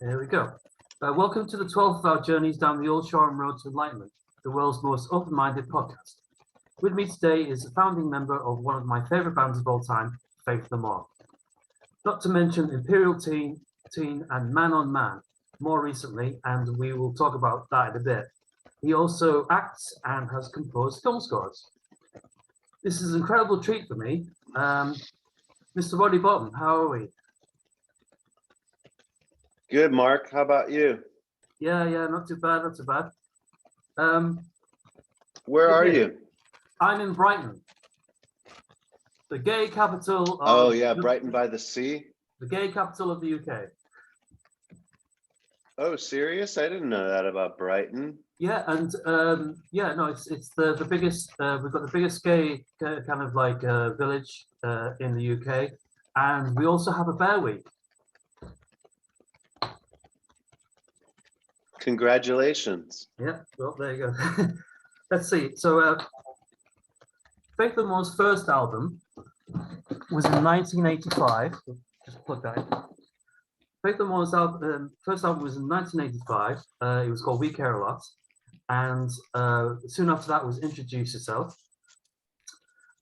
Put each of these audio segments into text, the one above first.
There we go. Welcome to the 12th of our journeys down the old Shoreham road to Enlightenment, the world's most open-minded podcast. With me today is a founding member of one of my favorite bands of all time, Faith No More. Not to mention Imperial Teen, and Man on Man, more recently, and we will talk about that in a bit. He also acts and has composed film scores. This is an incredible treat for me. Mr. Roddy Bottum, how are we? Good, Mark. How about you? Yeah, not too bad, not too bad. Where are you? I'm in Brighton, the gay capital of... Oh, yeah, Brighton by the sea? The gay capital of the UK. Oh, serious? I didn't know that about Brighton. Yeah, and it's the biggest. We've got the biggest gay kind of like village in the UK, and we also have a Bear Week. Congratulations. Yeah, well, there you go. Let's see. So, Faith No More's first album was in 1985. Just plug that in. Faith No More's first album was in 1985. It was called We Care a Lot. And soon after that was Introduce Yourself.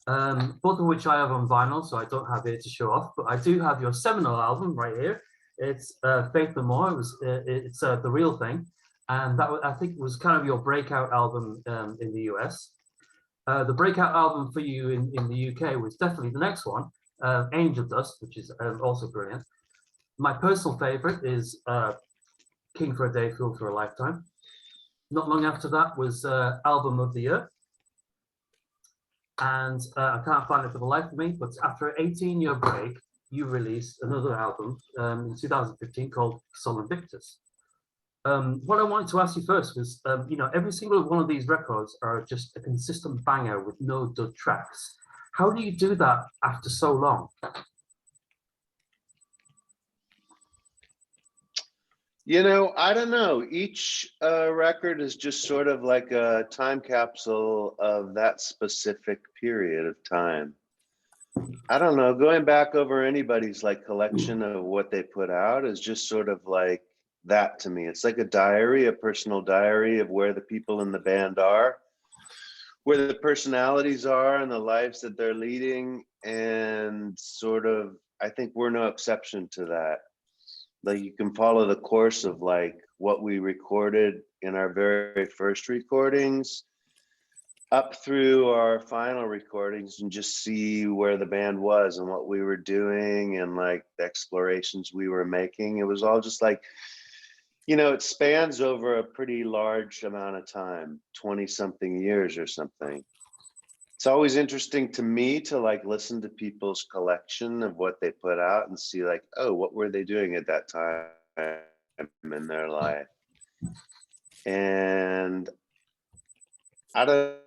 Both of which I have on vinyl, so I don't have it to show off, but I do have your seminal album right here. It's Faith No More. It's The Real Thing. And that I think was kind of your breakout album in the US. The breakout album for you in the UK was definitely the next one, Angel Dust, which is also brilliant. My personal favorite is King for a Day, Fool for a Lifetime. Not long after that was Album of the Year. And I can't find it for the life of me, but after an 18-year break, you released another album in 2015 called Sol Invictus. What I wanted to ask you first was, every single one of these records are just a consistent banger with no dud tracks. How do you do that after so long? You know, I don't know. Each record is just sort of like a time capsule of that specific period of time. I don't know. Going back over anybody's like collection of what they put out is just sort of like that to me. It's like a diary, a personal diary of where the people in the band are, where the personalities are and the lives that they're leading. And sort of, I think we're no exception to that. Like you can follow the course of like what we recorded in our very first recordings up through our final recordings and just see where the band was and what we were doing and like the explorations we were making. It was all just like, it spans over a pretty large amount of time, 20 something years or something. It's always interesting to me to like listen to people's collection of what they put out and see like, oh, what were they doing at that time in their life? And I don't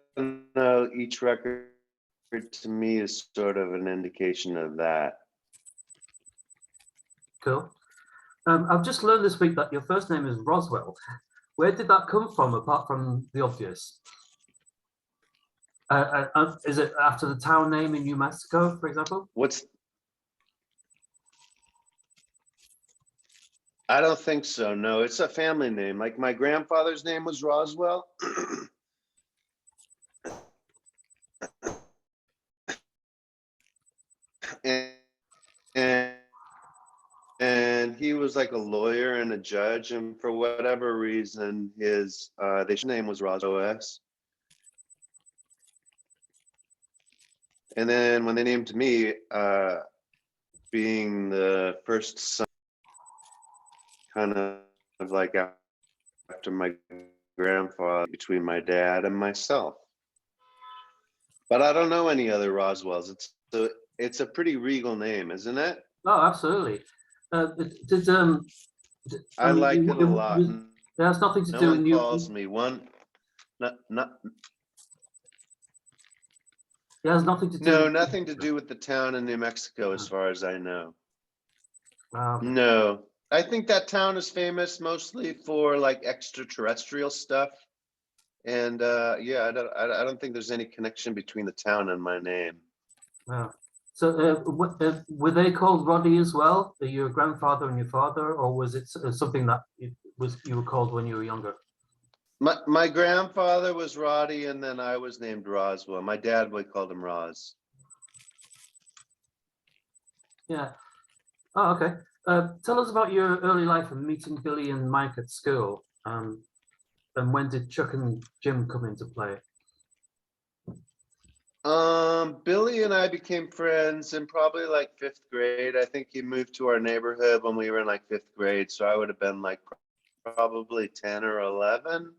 know, each record to me is sort of an indication of that. Cool. I've just learned this week that your first name is Roswell. Where did that come from, apart from the obvious? Is it after the town name in New Mexico, for example? I don't think so. No, it's a family name. Like my grandfather's name was Roswell. and he was like a lawyer and a judge, and for whatever reason, his name was Roswell. And then when they named me, being the first son, kind of like after my grandfather, between my dad and myself. But I don't know any other Roswells. It's a pretty regal name, isn't it? Oh, absolutely. I like it a lot. It has nothing to do with No one calls me one. It has nothing to do. No, nothing to do with the town in New Mexico, as far as I know. Wow. No, I think that town is famous mostly for like extraterrestrial stuff, and I don't think there's any connection between the town and my name. Wow. So were they called Roddy as well? Your grandfather and your father, or was it something that you were called when you were younger? My grandfather was Roddy, and then I was named Roswell. My dad, we called him Roz. Yeah. Oh, okay. Tell us about your early life and meeting Billy and Mike at school. And when did Chuck and Jim come into play? Billy and I became friends in probably like 5th grade. I think he moved to our neighborhood when we were in like 5th grade, so I would have been like probably 10 or 11.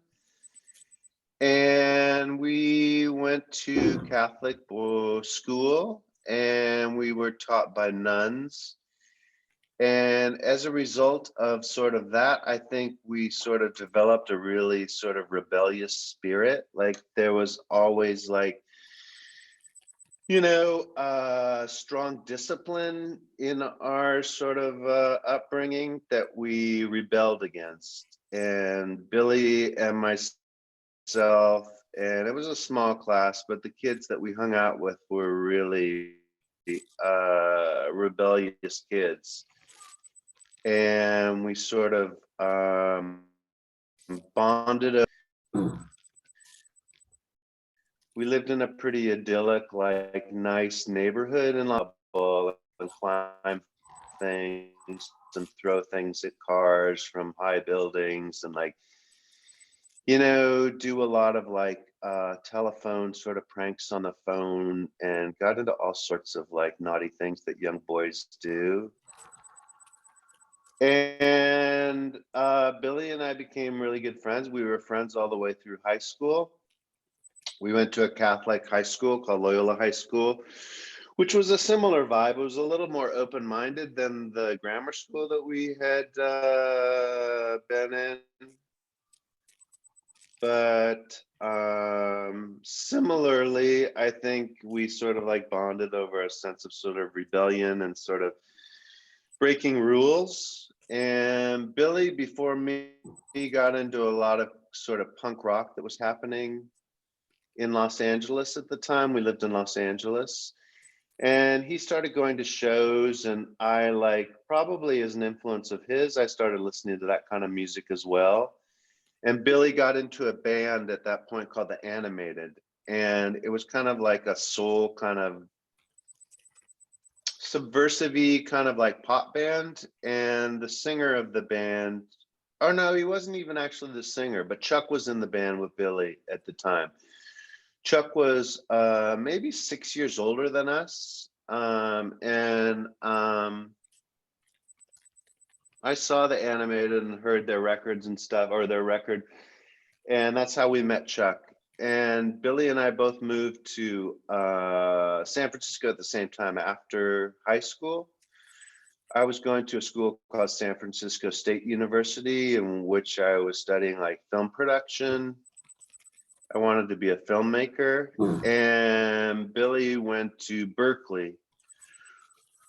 And we went to Catholic school, and we were taught by nuns. And as a result of sort of that, I think we sort of developed a really sort of rebellious spirit. Like there was always like, strong discipline in our sort of upbringing that we rebelled against. And Billy and myself, and it was a small class, but the kids that we hung out with were really rebellious kids. And we sort of bonded. We lived in a pretty idyllic, like nice neighborhood in Lowell, and climb things and throw things at cars from high buildings, and like, do a lot of like telephone sort of pranks on the phone, and got into all sorts of like naughty things that young boys do. And Billy and I became really good friends. We were friends all the way through high school. We went to a Catholic high school called Loyola High School, which was a similar vibe. It was a little more open-minded than the grammar school that we had been in. But similarly, I think we sort of like bonded over a sense of sort of rebellion and sort of breaking rules. And Billy, before me, he got into a lot of sort of punk rock that was happening in Los Angeles at the time. We lived in Los Angeles, and he started going to shows, and I, like, probably as an influence of his, I started listening to that kind of music as well. And Billy got into a band at that point called The Animated, and it was kind of like a soul kind of subversive-y kind of like pop band. And the singer of the band, oh no, he wasn't even actually the singer, but Chuck was in the band with Billy at the time. Chuck was maybe 6 years older than us. And I saw The Animated and heard their records and stuff, or their record. And that's how we met Chuck. And Billy and I both moved to San Francisco at the same time after high school. I was going to a school called San Francisco State University, in which I was studying like film production. I wanted to be a filmmaker. And Billy went to Berkeley,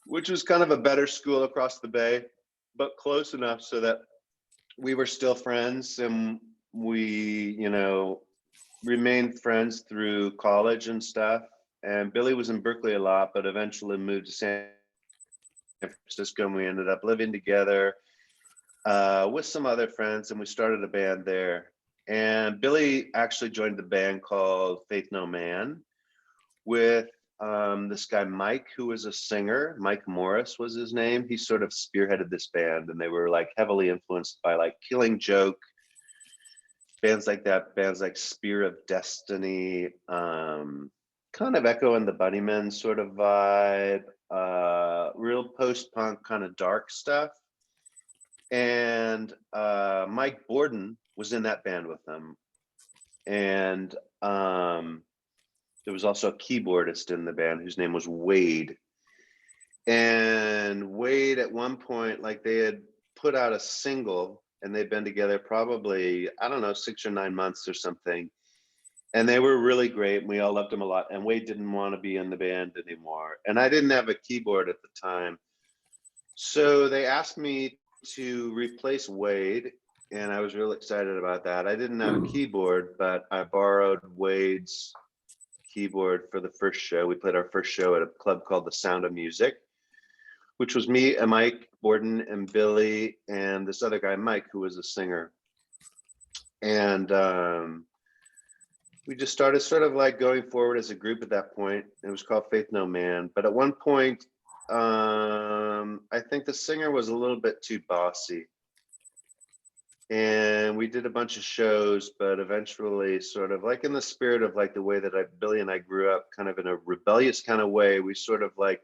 which was kind of a better school across the bay, but close enough so that we were still friends, and we, remained friends through college and stuff. And Billy was in Berkeley a lot, but eventually moved to San Francisco, and we ended up living together with some other friends, and we started a band there. And Billy actually joined the band called Faith No Man with this guy, Mike, who was a singer. Mike Morris was his name. He sort of spearheaded this band, and they were like heavily influenced by like Killing Joke, bands like that, bands like Spear of Destiny, kind of echoing the Bunnymen sort of vibe, real post-punk kind of dark stuff. And Mike Borden was in that band with them. And there was also a keyboardist in the band whose name was Wade. And Wade, at one point, like, they had put out a single, and they'd been together probably, I don't know, 6 or 9 months or something. And they were really great, and we all loved them a lot. And Wade didn't want to be in the band anymore. And I didn't have a keyboard at the time. So they asked me to replace Wade, and I was really excited about that. I didn't have a keyboard, but I borrowed Wade's keyboard for the first show. We played our first show at a club called The Sound of Music, which was me and Mike Borden and Billy and this other guy, Mike, who was a singer. And we just started sort of like going forward as a group at that point. It was called Faith No Man. But at one point, I think the singer was a little bit too bossy. And we did a bunch of shows, but eventually sort of like in the spirit of like the way that Billy and I grew up kind of in a rebellious kind of way, we sort of like,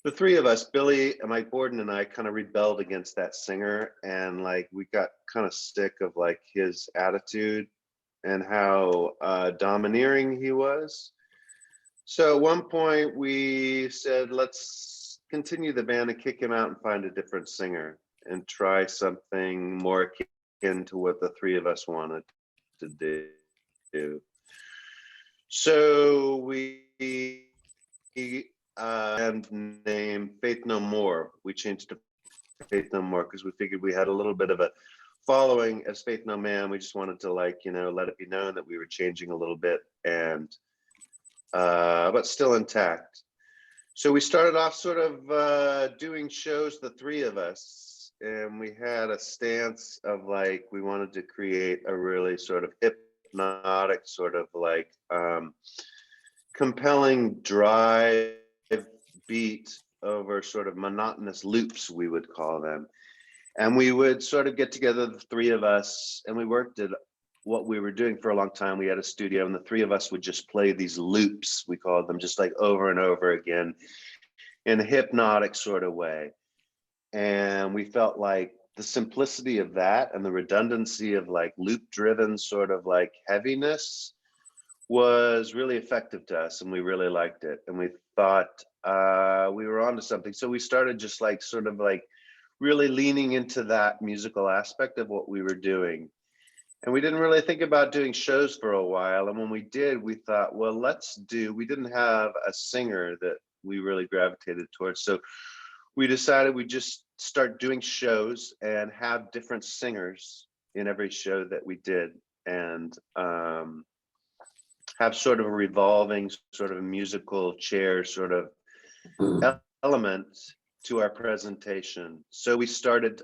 the three of us, Billy and Mike Borden and I, kind of rebelled against that singer. And like, we got kind of sick of like his attitude and how domineering he was. So at one point we said, let's continue the band and kick him out and find a different singer and try something more akin to what the three of us wanted to do. So we and named Faith No More. We changed to Faith No More because we figured we had a little bit of a following as Faith No Man. We just wanted to like, you know, let it be known that we were changing a little bit and but still intact. So we started off sort of doing shows, the three of us, and we had a stance of like, we wanted to create a really sort of hypnotic, sort of like compelling drive beat over sort of monotonous loops, we would call them. And we would sort of get together, the three of us, and we worked at what we were doing for a long time. We had a studio and the three of us would just play these loops, we called them, just like over and over again in a hypnotic sort of way. And we felt like the simplicity of that and the redundancy of like loop driven sort of like heaviness was really effective to us, and we really liked it. And we thought we were onto something. So we started just like sort of like really leaning into that musical aspect of what we were doing. And we didn't really think about doing shows for a while. And when we did, we thought, well, we didn't have a singer that we really gravitated towards. So we decided we'd just start doing shows and have different singers in every show that we did, and have sort of a revolving sort of musical chair sort of element to our presentation. So we started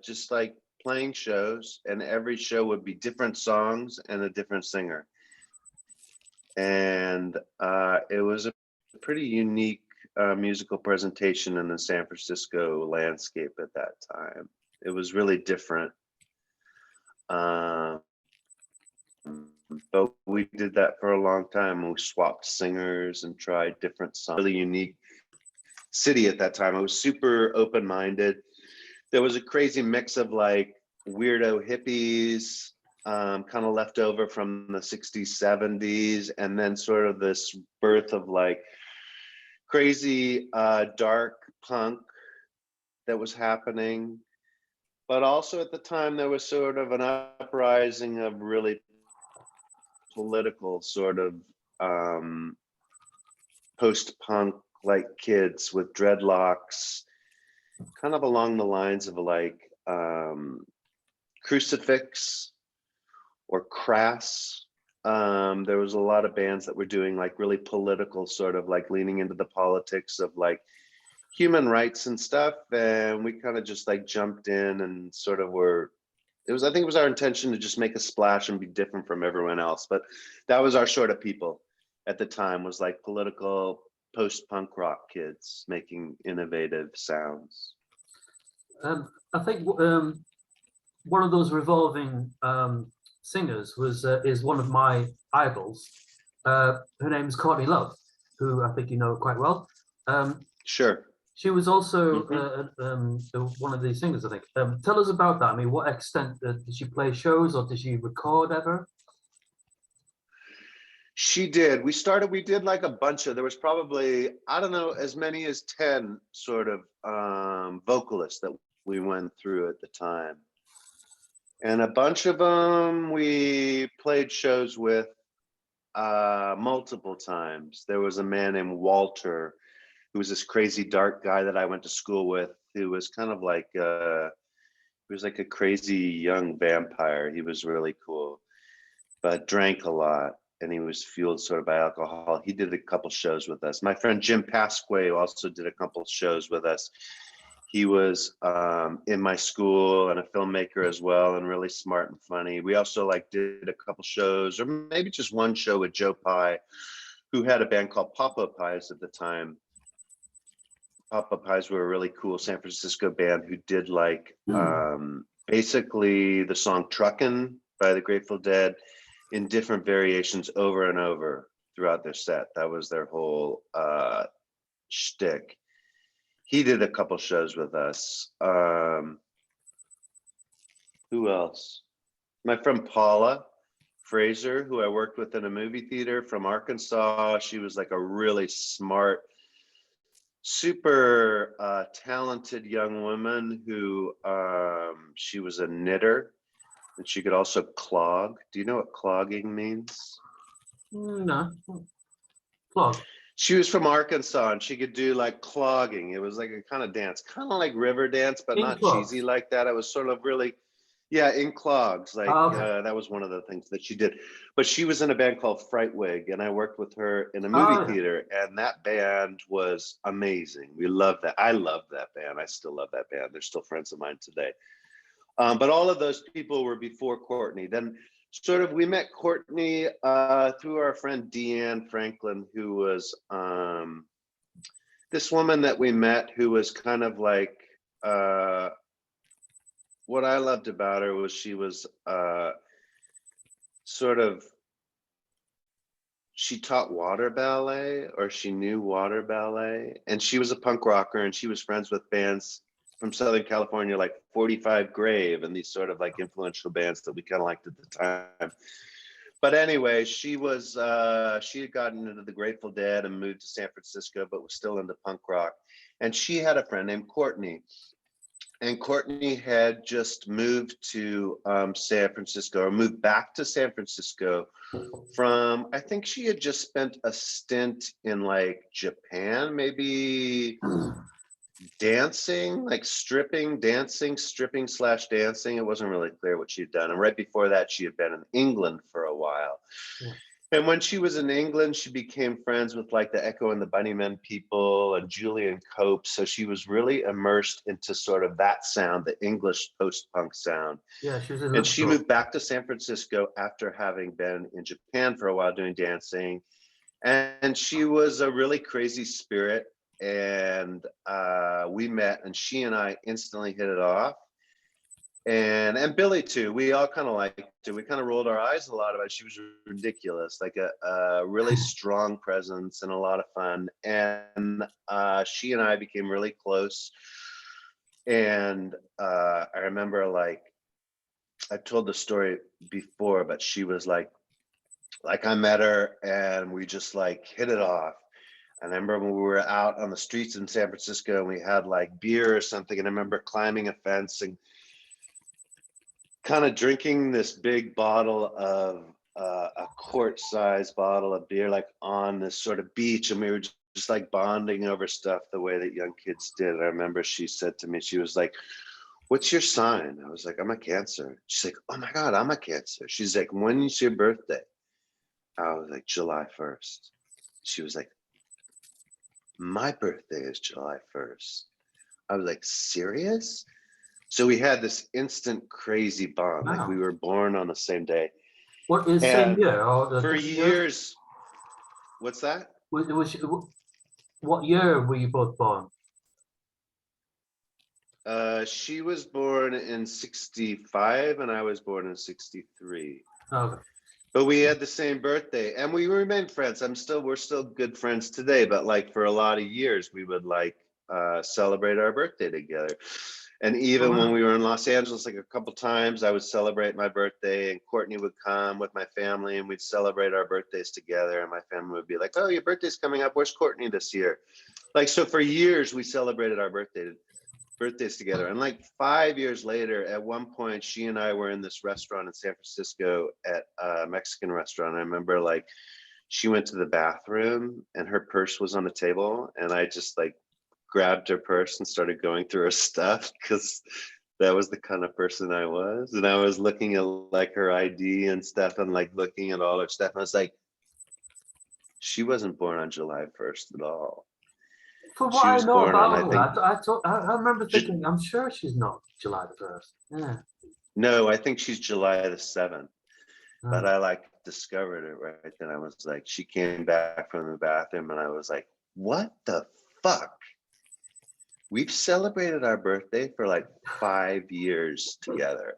just like playing shows, and every show would be different songs and a different singer. And it was a pretty unique musical presentation in the San Francisco landscape at that time. It was really different. But we did that for a long time. We swapped singers and tried different songs. Really unique city at that time. I was super open-minded. There was a crazy mix of like weirdo hippies, kind of left over from the 60s, 70s, and then sort of this birth of like crazy dark punk that was happening. But also at the time, there was sort of an uprising of really political sort of post-punk like kids with dreadlocks, kind of along the lines of like Crucifix or Crass. There was a lot of bands that were doing like really political, sort of like leaning into the politics of like human rights and stuff. And we kind of just like jumped in and sort of I think it was our intention to just make a splash and be different from everyone else. But that was our sort of people at the time, was like political post-punk rock kids making innovative sounds. I think one of those revolving singers is one of my idols. Her name is Courtney Love, who I think you know quite well. Sure. She was also one of these singers, I think. Tell us about that. I mean, what extent did she play shows, or did she record ever? She did. We did like a bunch of, there was probably, I don't know, as many as 10 sort of vocalists that we went through at the time. And a bunch of them we played shows with multiple times. There was a man named Walter, who was this crazy dark guy that I went to school with, who was kind of like, he was like a crazy young vampire. He was really cool, but drank a lot. and he was fueled sort of by alcohol. He did a couple shows with us. My friend Jim Pasquay also did a couple shows with us. He was in my school and a filmmaker as well, and really smart and funny. We also like did a couple shows, or maybe just one show with Joe Pye, who had a band called Papa Pies at the time. Papa Pies were a really cool San Francisco band who did like basically the song Truckin' by the Grateful Dead in different variations over and over throughout their set. That was their whole shtick. He did a couple shows with us. Who else? My friend Paula Fraser, who I worked with in a movie theater from Arkansas. She was like a really smart, super talented young woman who she was a knitter, and she could also clog. Do you know what clogging means? No. Clog. She was from Arkansas, and she could do like clogging. It was like a kind of dance, kind of like river dance, but In not clogs. cheesy like that. It was sort of really, yeah, in clogs. Like Okay. that was one of the things that she did. But she was in a band called Frightwig, and I worked with her in a movie theater, and that band was amazing. We loved that. I loved that band. I still love that band. They're still friends of mine today. But all of those people were before Courtney. Then sort of we met Courtney through our friend Deanne Franklin, who was this woman that we met who was kind of like, what I loved about her was she was sort of, she taught water ballet, or she knew water ballet, and she was a punk rocker, and she was friends with bands from Southern California, like 45 Grave and these sort of like influential bands that we kind of liked at the time. But anyway, she was she had gotten into the Grateful Dead and moved to San Francisco, but was still into punk rock. And she had a friend named Courtney. And Courtney had just moved to San Francisco, or moved back to San Francisco from, I think she had just spent a stint in like Japan, maybe dancing, like stripping slash dancing. It wasn't really clear what she'd done. And right before that, she had been in England for a while. Yeah. And when she was in England, she became friends with like the Echo and the Bunnymen people and Julian Cope. So she was really immersed into sort of that sound, the English post-punk sound. Yeah, she was in And she Liverpool. moved back to San Francisco after having been in Japan for a while doing dancing. And she was a really crazy spirit. And we met, and she and I instantly hit it off. And Billy too. We all kind of liked it. We kind of rolled our eyes a lot about it. She was ridiculous, like a really strong presence and a lot of fun. And she and I became really close. And I remember, like, I've told the story before, but she was like I met her and we just like hit it off. And I remember when we were out on the streets in San Francisco and we had like beer or something, and I remember climbing a fence and kind of drinking this big bottle of a quart-sized bottle of beer, like on this sort of beach, and we were just like bonding over stuff the way that young kids did. I remember she said to me, she was like, "What's your sign?" I was like, "I'm a Cancer." She's like, "Oh my God, I'm a Cancer." She's like, "When is your birthday?" I was like, "July 1st." She was like, "My birthday is July 1st." I was like, "Serious?" So we had this instant crazy bond. Like we Wow. were born on the same day. What is same And year or the for different years? years, what's that? What year were you both born? She was born in 65 and I was born in 63. Okay. But we had the same birthday and we remained friends. We're still good friends today, but like for a lot of years, we would like celebrate our birthday together. And even when we were in Los Angeles, like a couple times, I would celebrate my birthday and Courtney would come with my family and we'd celebrate our birthdays together. And my family would be like, "Oh, your birthday's coming up. Where's Courtney this year?" Like, so for years, we celebrated our birthdays together. And like 5 years later, at one point, she and I were in this restaurant in San Francisco at a Mexican restaurant. I remember like she went to the bathroom and her purse was on the table. And I just like grabbed her purse and started going through her stuff because that was the kind of person I was. And I was looking at like her ID and stuff and like looking at all her stuff. And I was like, She wasn't born on July 1st at all. From what She I was know born on, I about think, her, I remember thinking, I'm sure she's not July the 1st. Yeah. no, I think she's July the 7th. But Oh. I like discovered it right then. I was like, she came back from the bathroom and I was like, what the fuck? We've celebrated our birthday for like 5 years together.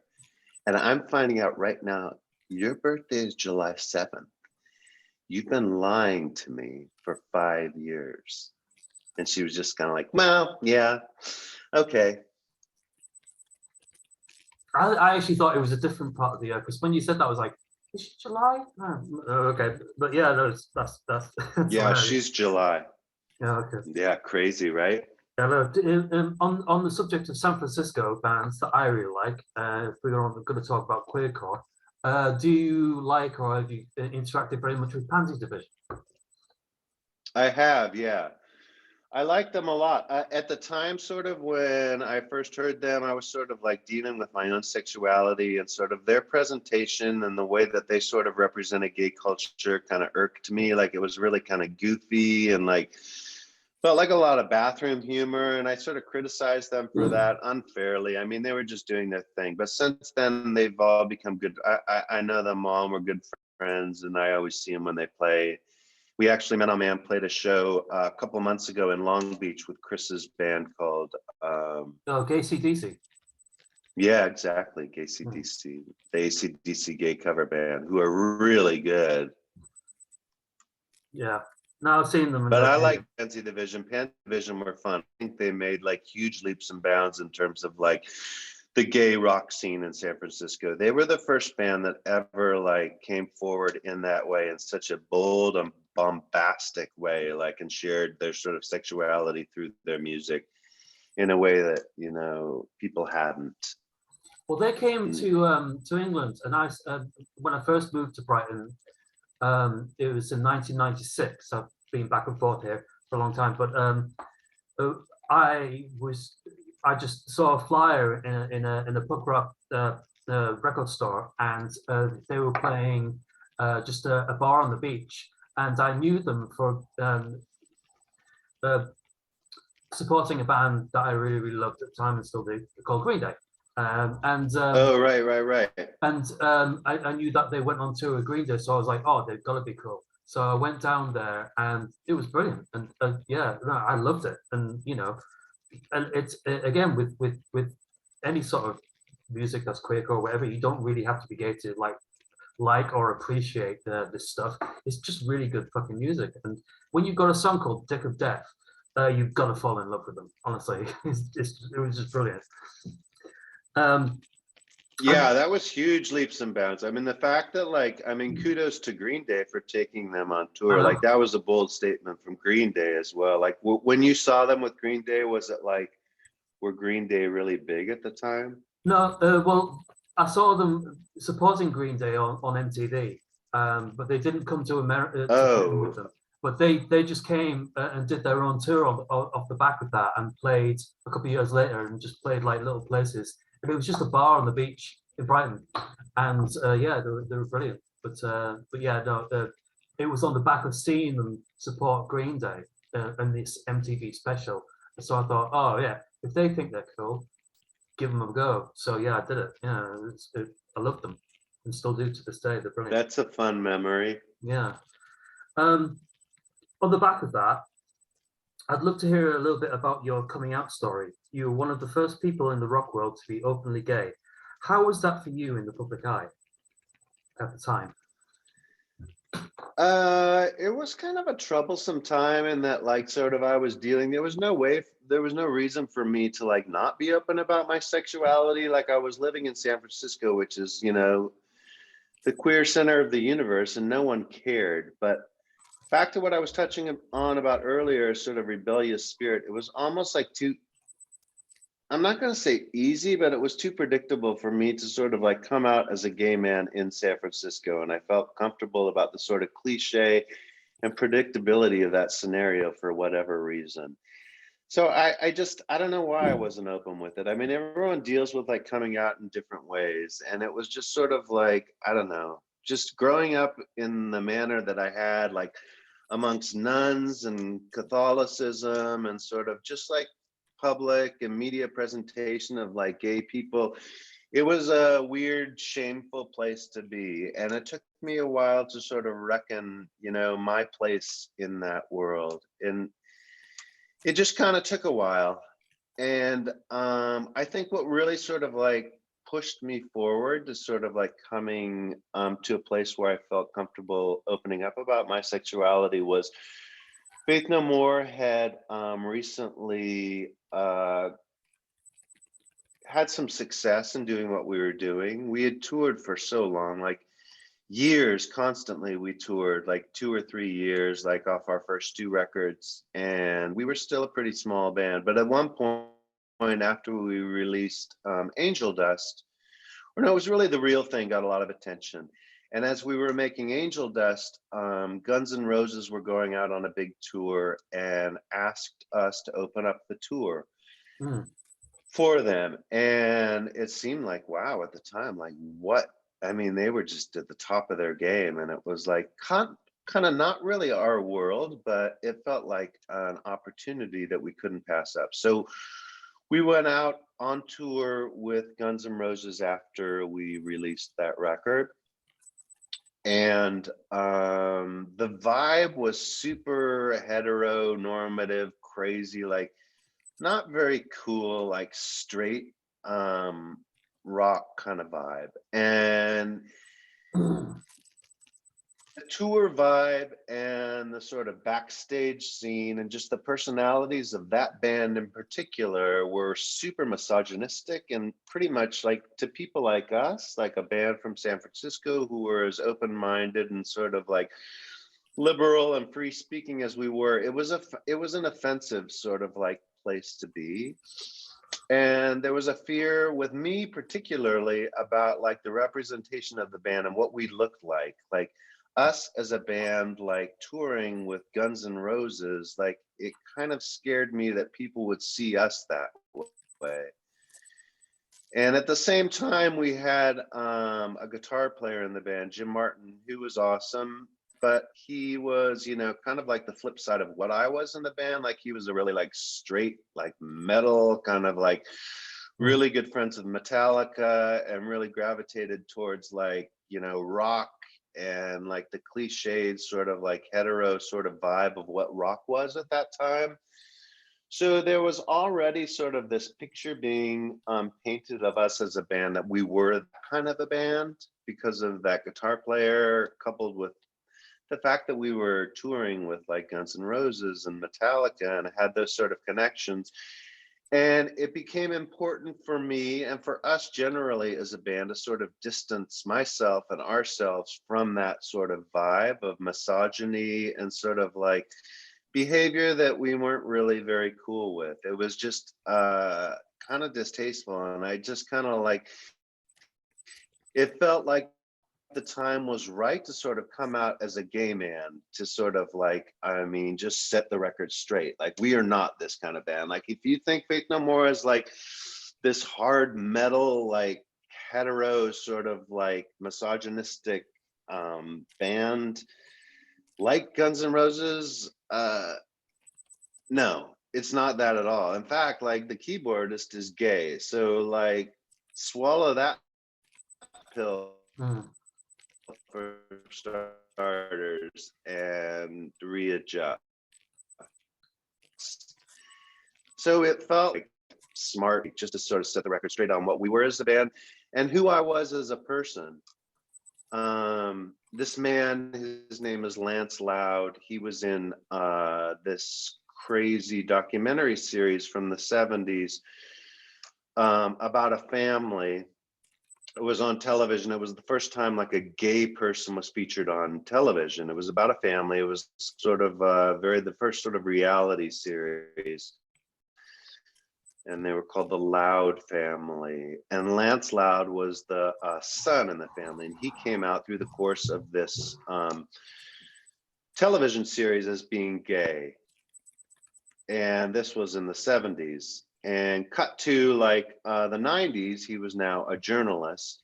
And I'm finding out right now, your birthday is July 7th. You've been lying to me for 5 years. And she was just kind of like, well, yeah, okay. I actually thought it was a different part of the year because when you said that, I was like, is she July? Okay, but yeah, no, that's Yeah, hilarious. she's July. Yeah, okay. Yeah, crazy, right? Yeah, look, on the subject of San Francisco bands that I really like, if we're going to talk about queercore, do you like or have you interacted very much with Pansy Division? I have, yeah. I like them a lot. At the time, sort of when I first heard them, I was sort of like dealing with my own sexuality, and sort of their presentation and the way that they sort of represented gay culture kind of irked me. Like it was really kind of goofy and like felt like a lot of bathroom humor. And I sort of criticized them for that unfairly. I mean, they were just doing their thing. But since then, they've all become good. I know them all, and we're good friends, and I always see them when they play. We actually, Men on Man, played a show a couple months ago in Long Beach with Chris's band called, Gay CDC. yeah, exactly, Gay CDC, the ACDC gay cover band, who are really good. Yeah, now I've seen them. But I like Pansy Division. Pansy Division were fun. I think they made like huge leaps and bounds in terms of like the gay rock scene in San Francisco. They were the first band that ever like came forward in that way, in such a bold and bombastic way, like, and shared their sort of sexuality through their music in a way that, you know, people hadn't. Well, they came to England, and when I first moved to Brighton, it was in 1996. I've been back and forth here for a long time, but I just saw a flyer in a pub rock record store, and they were playing just a bar on the beach, and I knew them for supporting a band that I really, really loved at the time and still do, called Green Day. Oh, right. And I knew that they went on tour with Green Day, so I was like, oh, they've got to be cool. So I went down there, and it was brilliant. And yeah, no, I loved it. And you know, and it's again with any sort of music that's queer or whatever, you don't really have to be gay to like or appreciate this stuff. It's just really good fucking music. And when you've got a song called "Dick of Death," you've got to fall in love with them. Honestly, it was just brilliant. Yeah, that was huge leaps and bounds. I mean, the fact that like, I mean, kudos to Green Day for taking them on tour. Like that was a bold statement from Green Day as well. Like when you saw them with Green Day, was it like, were Green Day really big at the time? No, well, I saw them supporting Green Day on MTV, but they didn't come to America with them. But they just came and did their own tour off the back of that, and played a couple of years later, and just played like little places. And it was just a bar on the beach in Brighton, and yeah, they were brilliant. But yeah, no, it was on the back of seeing them support Green Day and this MTV special. So I thought, oh yeah, if they think they're cool, give them a go. So yeah, I did it. Yeah, I love them and still do to this day. They're brilliant. That's a fun memory. Yeah. On the back of that, I'd love to hear a little bit about your coming out story. You were one of the first people in the rock world to be openly gay. How was that for you in the public eye at the time? It was kind of a troublesome time in that like sort of I was dealing, there was no reason for me to like not be open about my sexuality. Like I was living in San Francisco, which is, you know, the queer center of the universe, and no one cared. But back to what I was touching on about earlier, sort of rebellious spirit, it was almost like I'm not going to say easy, but it was too predictable for me to sort of like come out as a gay man in San Francisco. And I felt comfortable about the sort of cliche and predictability of that scenario for whatever reason. So I don't know why I wasn't open with it. I mean, everyone deals with like coming out in different ways. And it was just sort of like, I don't know, just growing up in the manner that I had, like amongst nuns and Catholicism, and sort of just like public and media presentation of like gay people. It was a weird, shameful place to be. And it took me a while to sort of reckon, my place in that world. And it just kind of took a while. And I think what really sort of like pushed me forward to sort of like coming to a place where I felt comfortable opening up about my sexuality was Faith No More had recently had some success in doing what we were doing. We had toured for so long, like years, constantly. We toured like 2 or 3 years, like off our first 2 records, and we were still a pretty small band. But at one point, after we released Angel Dust, or no, it was really The Real Thing, got a lot of attention. And as we were making Angel Dust, Guns N' Roses were going out on a big tour and asked us to open up the tour for them. And it seemed like, wow, at the time, like what? I mean, they were just at the top of their game. And it was like kind of not really our world, but it felt like an opportunity that we couldn't pass up. So we went out on tour with Guns N' Roses after we released that record. And the vibe was super heteronormative, crazy, like not very cool, like straight rock kind of vibe. And the tour vibe and the sort of backstage scene and just the personalities of that band in particular were super misogynistic and pretty much like, to people like us, like a band from San Francisco who were as open-minded and sort of like liberal and free speaking as we were, it was an offensive sort of like place to be. And there was a fear with me particularly about like the representation of the band and what we looked like us as a band, like touring with Guns N' Roses, like it kind of scared me that people would see us that way. And at the same time, we had a guitar player in the band, Jim Martin, who was awesome, but he was, kind of like the flip side of what I was in the band. Like he was a really like straight, like metal, kind of like really good friends with Metallica, and really gravitated towards like, rock and like the cliched sort of like hetero sort of vibe of what rock was at that time. So there was already sort of this picture being painted of us as a band, that we were kind of a band because of that guitar player, coupled with the fact that we were touring with like Guns N' Roses and Metallica and had those sort of connections. And it became important for me and for us generally as a band to sort of distance myself and ourselves from that sort of vibe of misogyny and sort of like behavior that we weren't really very cool with. It was just kind of distasteful. And I just kind of like, it felt like the time was right to sort of come out as a gay man, to sort of like, I mean, just set the record straight. Like, we are not this kind of band. Like, if you think Faith No More is like this hard metal, like hetero sort of like misogynistic band like Guns N' Roses, no, it's not that at all. In fact, like the keyboardist is gay. So like swallow that pill for starters and readjust. So it felt like smart just to sort of set the record straight on what we were as a band and who I was as a person. This man, his name is Lance Loud. He was in this crazy documentary series from the 70s about a family. It was on television. It was the first time like a gay person was featured on television. It was about a family. It was sort of the first sort of reality series. And they were called the Loud family. And Lance Loud was the son in the family. And he came out through the course of this television series as being gay. And this was in the 70s. And cut to like the 90s, he was now a journalist.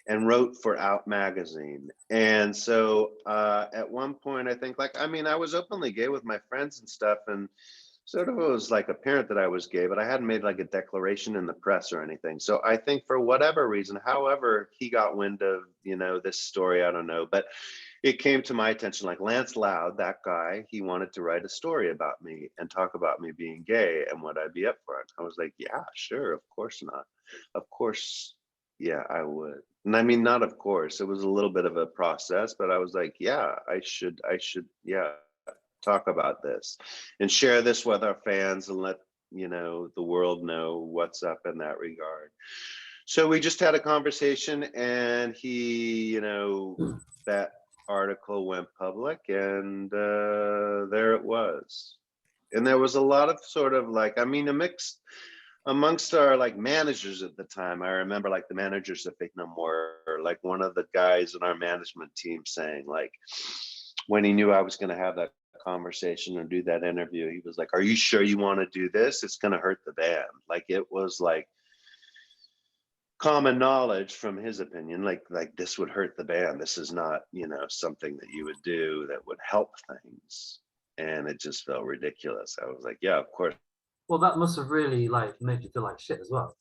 and wrote for Out magazine. And so at one point, I think, like, I mean, I was openly gay with my friends and stuff, and sort of it was like apparent that I was gay, but I hadn't made like a declaration in the press or anything. So I think for whatever reason, however he got wind of, you know, this story, I don't know, but it came to my attention, like Lance Loud, that guy, he wanted to write a story about me and talk about me being gay and would I be up for it? I was like, yeah, sure, of course not. Of course, yeah, I would. And I mean, not of course, it was a little bit of a process, but I was like, yeah, I should, yeah, talk about this and share this with our fans and let, you know, the world know what's up in that regard. So we just had a conversation, and he, you know, that article went public, and there it was. And there was a lot of sort of like, I mean, a mix amongst our like managers at the time. I remember like the managers of Fake No More, like one of the guys in our management team saying, like, when he knew I was going to have that conversation and do that interview, he was like, are you sure you want to do this? It's going to hurt the band. Like, it was like common knowledge from his opinion, like this would hurt the band. This is not, you know, something that you would do that would help things. And it just felt ridiculous. I was like, yeah, of course. Well, that must have really like made you feel like shit as well.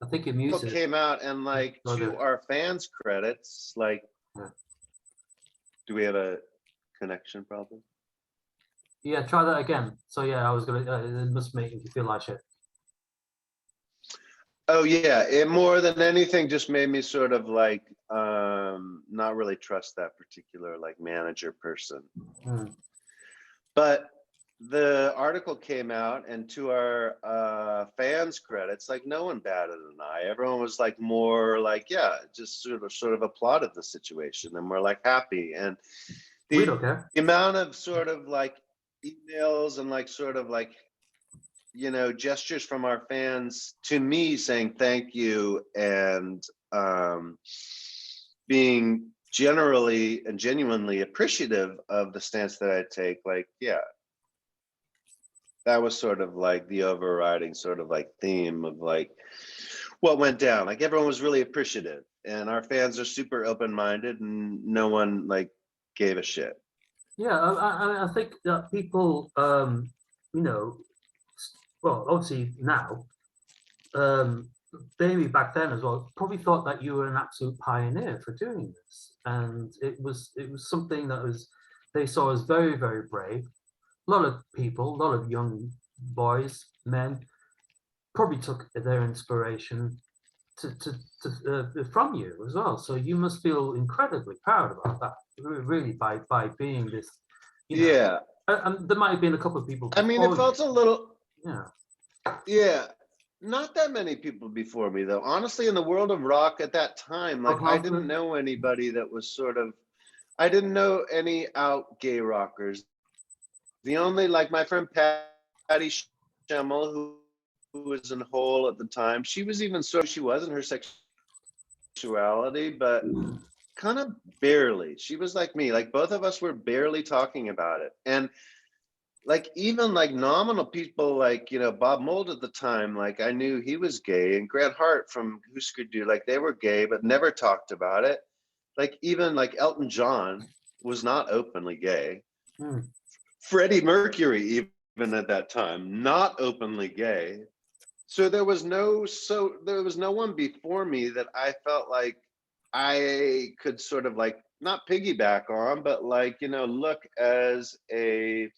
I think your music Came out, and like to our fans' credits, like, do we have a connection problem? Yeah, try that again. So yeah, I was gonna. It must make you feel like shit. Oh yeah, it more than anything just made me sort of like not really trust that particular like manager person. But the article came out, and to our fans' credits, like no one batted an eye. Everyone was like more like, yeah, just sort of applauded the situation, and we're like happy. And We don't care. the amount of sort of like emails and like sort of like, you know, gestures from our fans to me saying thank you, and being generally and genuinely appreciative of the stance that I take, like, yeah, that was sort of like the overriding sort of like theme of like what went down. Like everyone was really appreciative, and our fans are super open-minded, and no one like gave a shit. Yeah, I think that people, you know, well, obviously now, maybe back then as well, probably thought that you were an absolute pioneer for doing this, and it was something that was they saw as very, very brave. A lot of people, a lot of young boys, men, probably took their inspiration from you as well. So you must feel incredibly proud about that, really, by being this. You know, yeah, and there might have been a couple of people. I mean, it felt a little. Yeah. Not that many people before me, though. Honestly, in the world of rock at that time, like I didn't know anybody that was sort of. I didn't know any out gay rockers. The only, like, my friend Patty Schemmel, who was in Hole at the time, she was even sort of, she wasn't her sexuality, but kind of barely. She was like me, like both of us were barely talking about it. And like even like nominal people, like, you know, Bob Mould at the time, like I knew he was gay, and Grant Hart from Husker Du, like they were gay, but never talked about it. Like even like Elton John was not openly gay. Freddie Mercury, even at that time, not openly gay. So there was no one before me that I felt like I could sort of like not piggyback on, but like, you know, look as a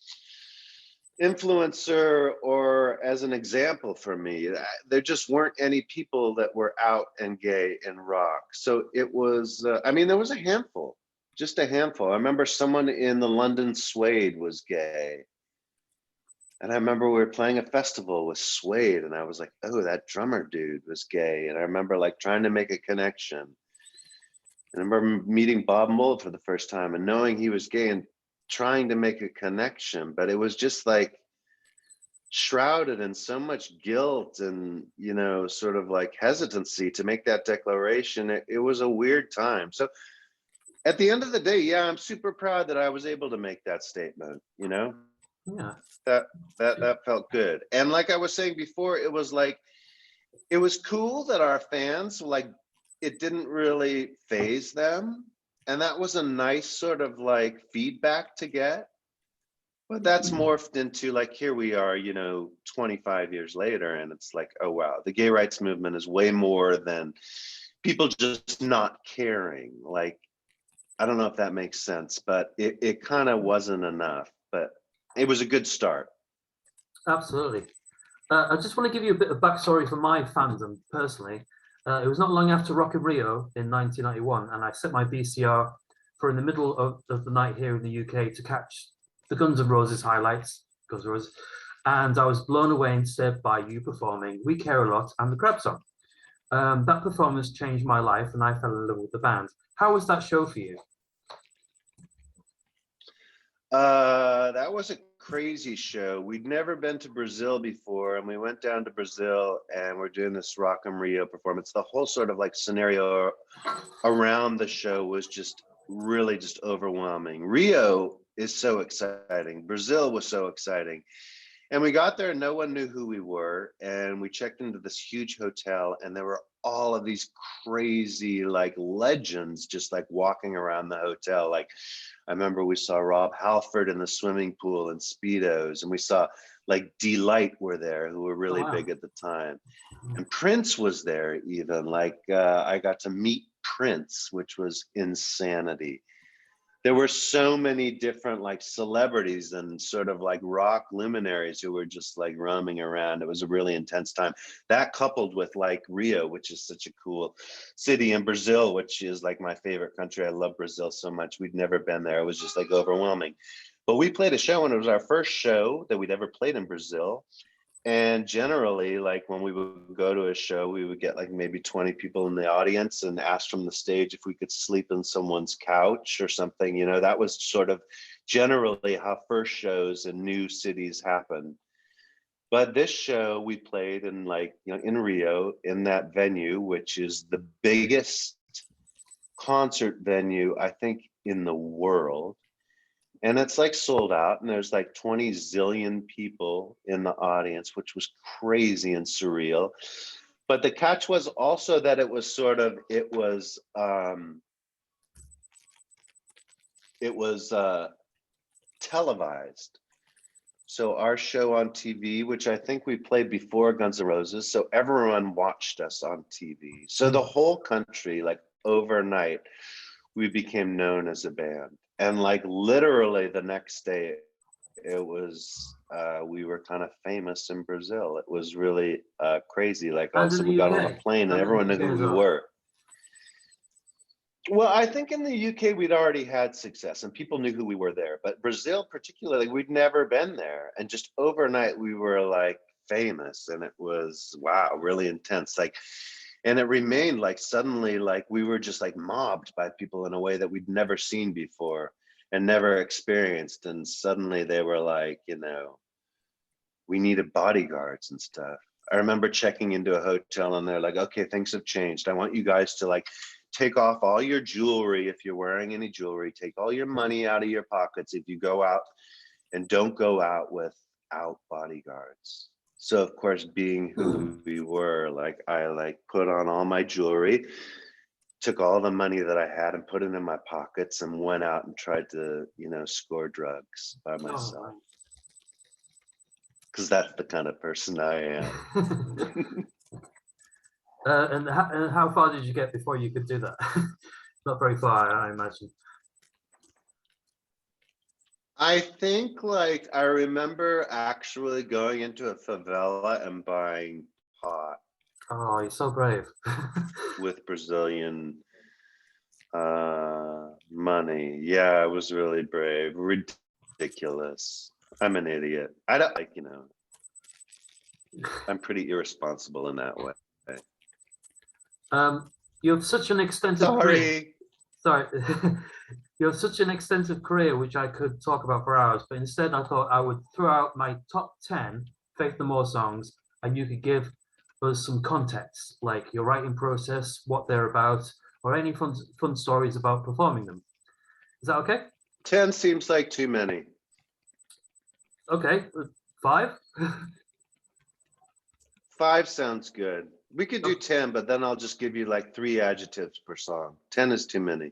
influencer or as an example for me. There just weren't any people that were out and gay in rock. So it was, I mean, there was a handful. Just a handful. I remember someone in the London Suede was gay. And I remember we were playing a festival with Suede, and I was like, oh, that drummer dude was gay. And I remember like trying to make a connection. And I remember meeting Bob Mould for the first time and knowing he was gay and trying to make a connection. But it was just like, shrouded in so much guilt and, you know, sort of like hesitancy to make that declaration. It was a weird time. So at the end of the day, yeah, I'm super proud that I was able to make that statement, you know. Yeah. That felt good. And like I was saying before, it was like, it was cool that our fans, like, it didn't really phase them. And that was a nice sort of like feedback to get. But that's morphed into like, here we are, you know, 25 years later, and it's like, oh wow, the gay rights movement is way more than people just not caring. Like, I don't know if that makes sense, but it kind of wasn't enough, but it was a good start. Absolutely. I just want to give you a bit of backstory for my fandom personally. It was not long after Rock in Rio in 1991, and I set my VCR for in the middle of the night here in the UK to catch the Guns N' Roses highlights, Guns N' Roses, and I was blown away instead by you performing We Care a Lot and the Crab Song. That performance changed my life, and I fell in love with the band. How was that show for you? That was a crazy show. We'd never been to Brazil before, and we went down to Brazil and we're doing this Rock in Rio performance. The whole sort of like scenario around the show was just really just overwhelming. Rio is so exciting. Brazil was so exciting. And we got there and no one knew who we were. And we checked into this huge hotel and there were all of these crazy like legends just like walking around the hotel. Like I remember we saw Rob Halford in the swimming pool in Speedos, and we saw like Delight were there, who were really big at the time. And Prince was there even. Like I got to meet Prince, which was insanity. There were so many different like celebrities and sort of like rock luminaries who were just like roaming around. It was a really intense time. That coupled with like Rio, which is such a cool city, in Brazil, which is like my favorite country. I love Brazil so much. We'd never been there. It was just like overwhelming. But we played a show and it was our first show that we'd ever played in Brazil. And generally, like when we would go to a show, we would get like maybe 20 people in the audience and ask from the stage if we could sleep in someone's couch or something. You know, that was sort of generally how first shows in new cities happen. But this show we played in like, you know, in Rio, in that venue, which is the biggest concert venue, I think, in the world. And it's like sold out, and there's like 20 zillion people in the audience, which was crazy and surreal. But the catch was also that it was sort of, it was televised. So our show on TV, which I think we played before Guns N' Roses, so everyone watched us on TV. So the whole country, like overnight, we became known as a band. And like literally the next day, it was, we were kind of famous in Brazil. It was really crazy. Like all of a sudden we got on a plane and everyone knew who we were. Well, I think in the UK, we'd already had success and people knew who we were there. But Brazil, particularly, we'd never been there. And just overnight, we were like famous. And it was, wow, really intense. Like, and it remained like suddenly, like we were just like mobbed by people in a way that we'd never seen before and never experienced. And suddenly they were like, you know, we needed bodyguards and stuff. I remember checking into a hotel and they're like, okay, things have changed. I want you guys to like take off all your jewelry. If you're wearing any jewelry, take all your money out of your pockets if you go out, and don't go out without bodyguards. So of course, being who we were, like I like put on all my jewelry, took all the money that I had and put it in my pockets and went out and tried to, you know, score drugs by myself. Because that's the kind of person I am. And how far did you get before you could do that? Not very far, I imagine. I think like I remember actually going into a favela and buying pot. Oh, you're so brave. With Brazilian money. Yeah, I was really brave. Ridiculous. I'm an idiot. I don't like, you know, I'm pretty irresponsible in that way. You have such an extensive career. Sorry. You have such an extensive career, which I could talk about for hours, but instead I thought I would throw out my top 10 Faith No More songs, and you could give us some context, like your writing process, what they're about, or any fun stories about performing them. Is that okay? 10 seems like too many. Okay, 5? 5 sounds good. We could do 10, but then I'll just give you like 3 adjectives per song. 10 is too many.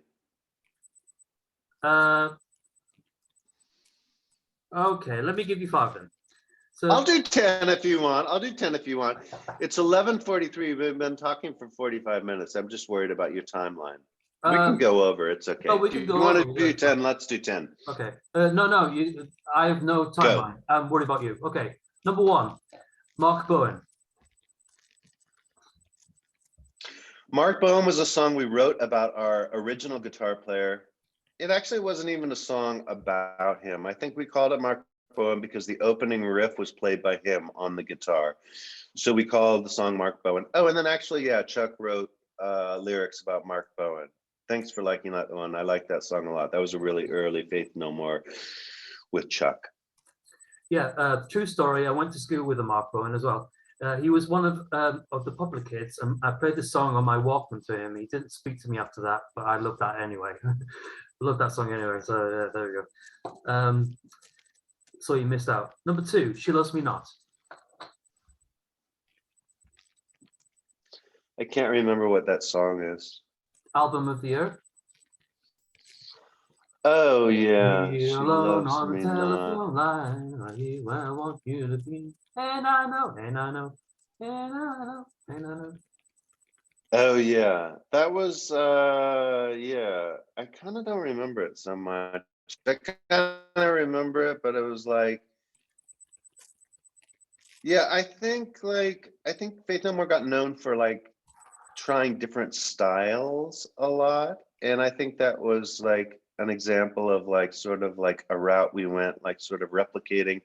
Okay, let me give you 5 then. So I'll do 10 if you want. I'll do 10 if you want. It's 11:43. We've been talking for 45 minutes. I'm just worried about your timeline. We can go over. It's okay. Oh, we Do can you go want over, to do yeah. 10? Let's do 10. Okay. No, I have no timeline. I'm worried about you. Okay. Number 1, Mark Bowen. Mark Bowen was a song we wrote about our original guitar player. It actually wasn't even a song about him. I think we called it Mark Bowen because the opening riff was played by him on the guitar. So we called the song Mark Bowen. Oh, and then actually, yeah, Chuck wrote lyrics about Mark Bowen. Thanks for liking that one. I like that song a lot. That was a really early Faith No More with Chuck. Yeah, true story. I went to school with a Mark Bowen as well. He was one of the popular kids, and I played the song on my Walkman to him. He didn't speak to me after that, but I loved that anyway. I love that song anyway. So yeah, there we go. So you missed out. Number 2, She Loves Me Not. I can't remember what that song is. Album of the year. Oh yeah, Here She alone Loves on the Me telephone Not. line, right here where I want you to be. And I know, and I know, and I know, and I know. Oh yeah, that was yeah. I kind of don't remember it so much. I kind of remember it, but it was like, yeah, I think Faith No More got known for like trying different styles a lot, and I think that was like an example of like sort of like a route we went, like sort of replicating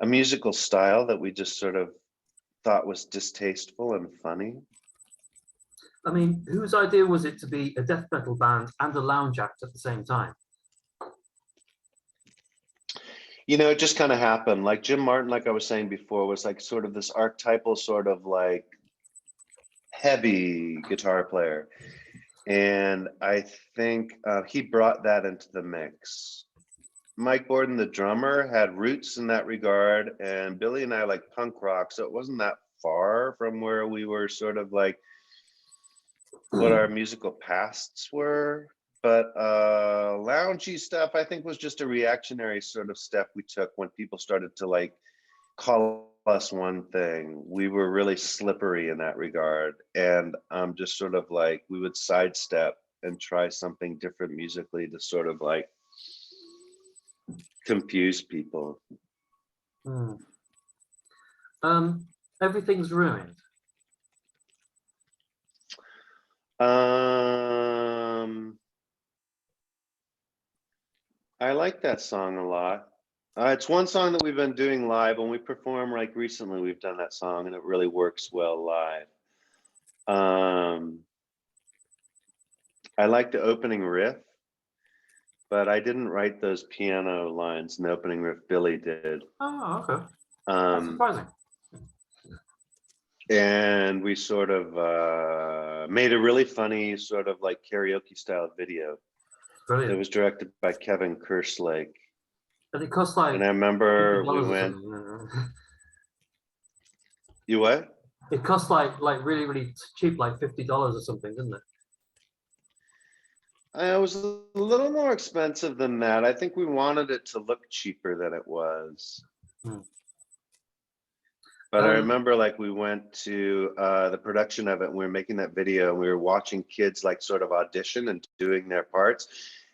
a musical style that we just sort of thought was distasteful and funny. I mean, whose idea was it to be a death metal band and a lounge act at the same time? You know, it just kind of happened. Like Jim Martin, like I was saying before, was like sort of this archetypal sort of like heavy guitar player. And I think he brought that into the mix. Mike Borden, the drummer, had roots in that regard, and Billy and I like punk rock, so it wasn't that far from where we were sort of like what our musical pasts were. But loungy stuff, I think, was just a reactionary sort of step we took when people started to like call us one thing. We were really slippery in that regard, and just sort of like we would sidestep and try something different musically to sort of like confuse people. Everything's Ruined. I like that song a lot. It's one song that we've been doing live. When we perform, like recently, we've done that song, and it really works well live. I like the opening riff, but I didn't write those piano lines in the opening riff. Billy did. Oh, okay. That's surprising. And we sort of made a really funny sort of like karaoke style video. Brilliant. It was directed by Kevin Kerslake. And it cost like, and I remember we went. You what? It cost like really, really cheap, like $50 or something, didn't it? It was a little more expensive than that. I think we wanted it to look cheaper than it was. But I remember like we went to the production of it, and we were making that video, and we were watching kids like sort of audition and doing their parts.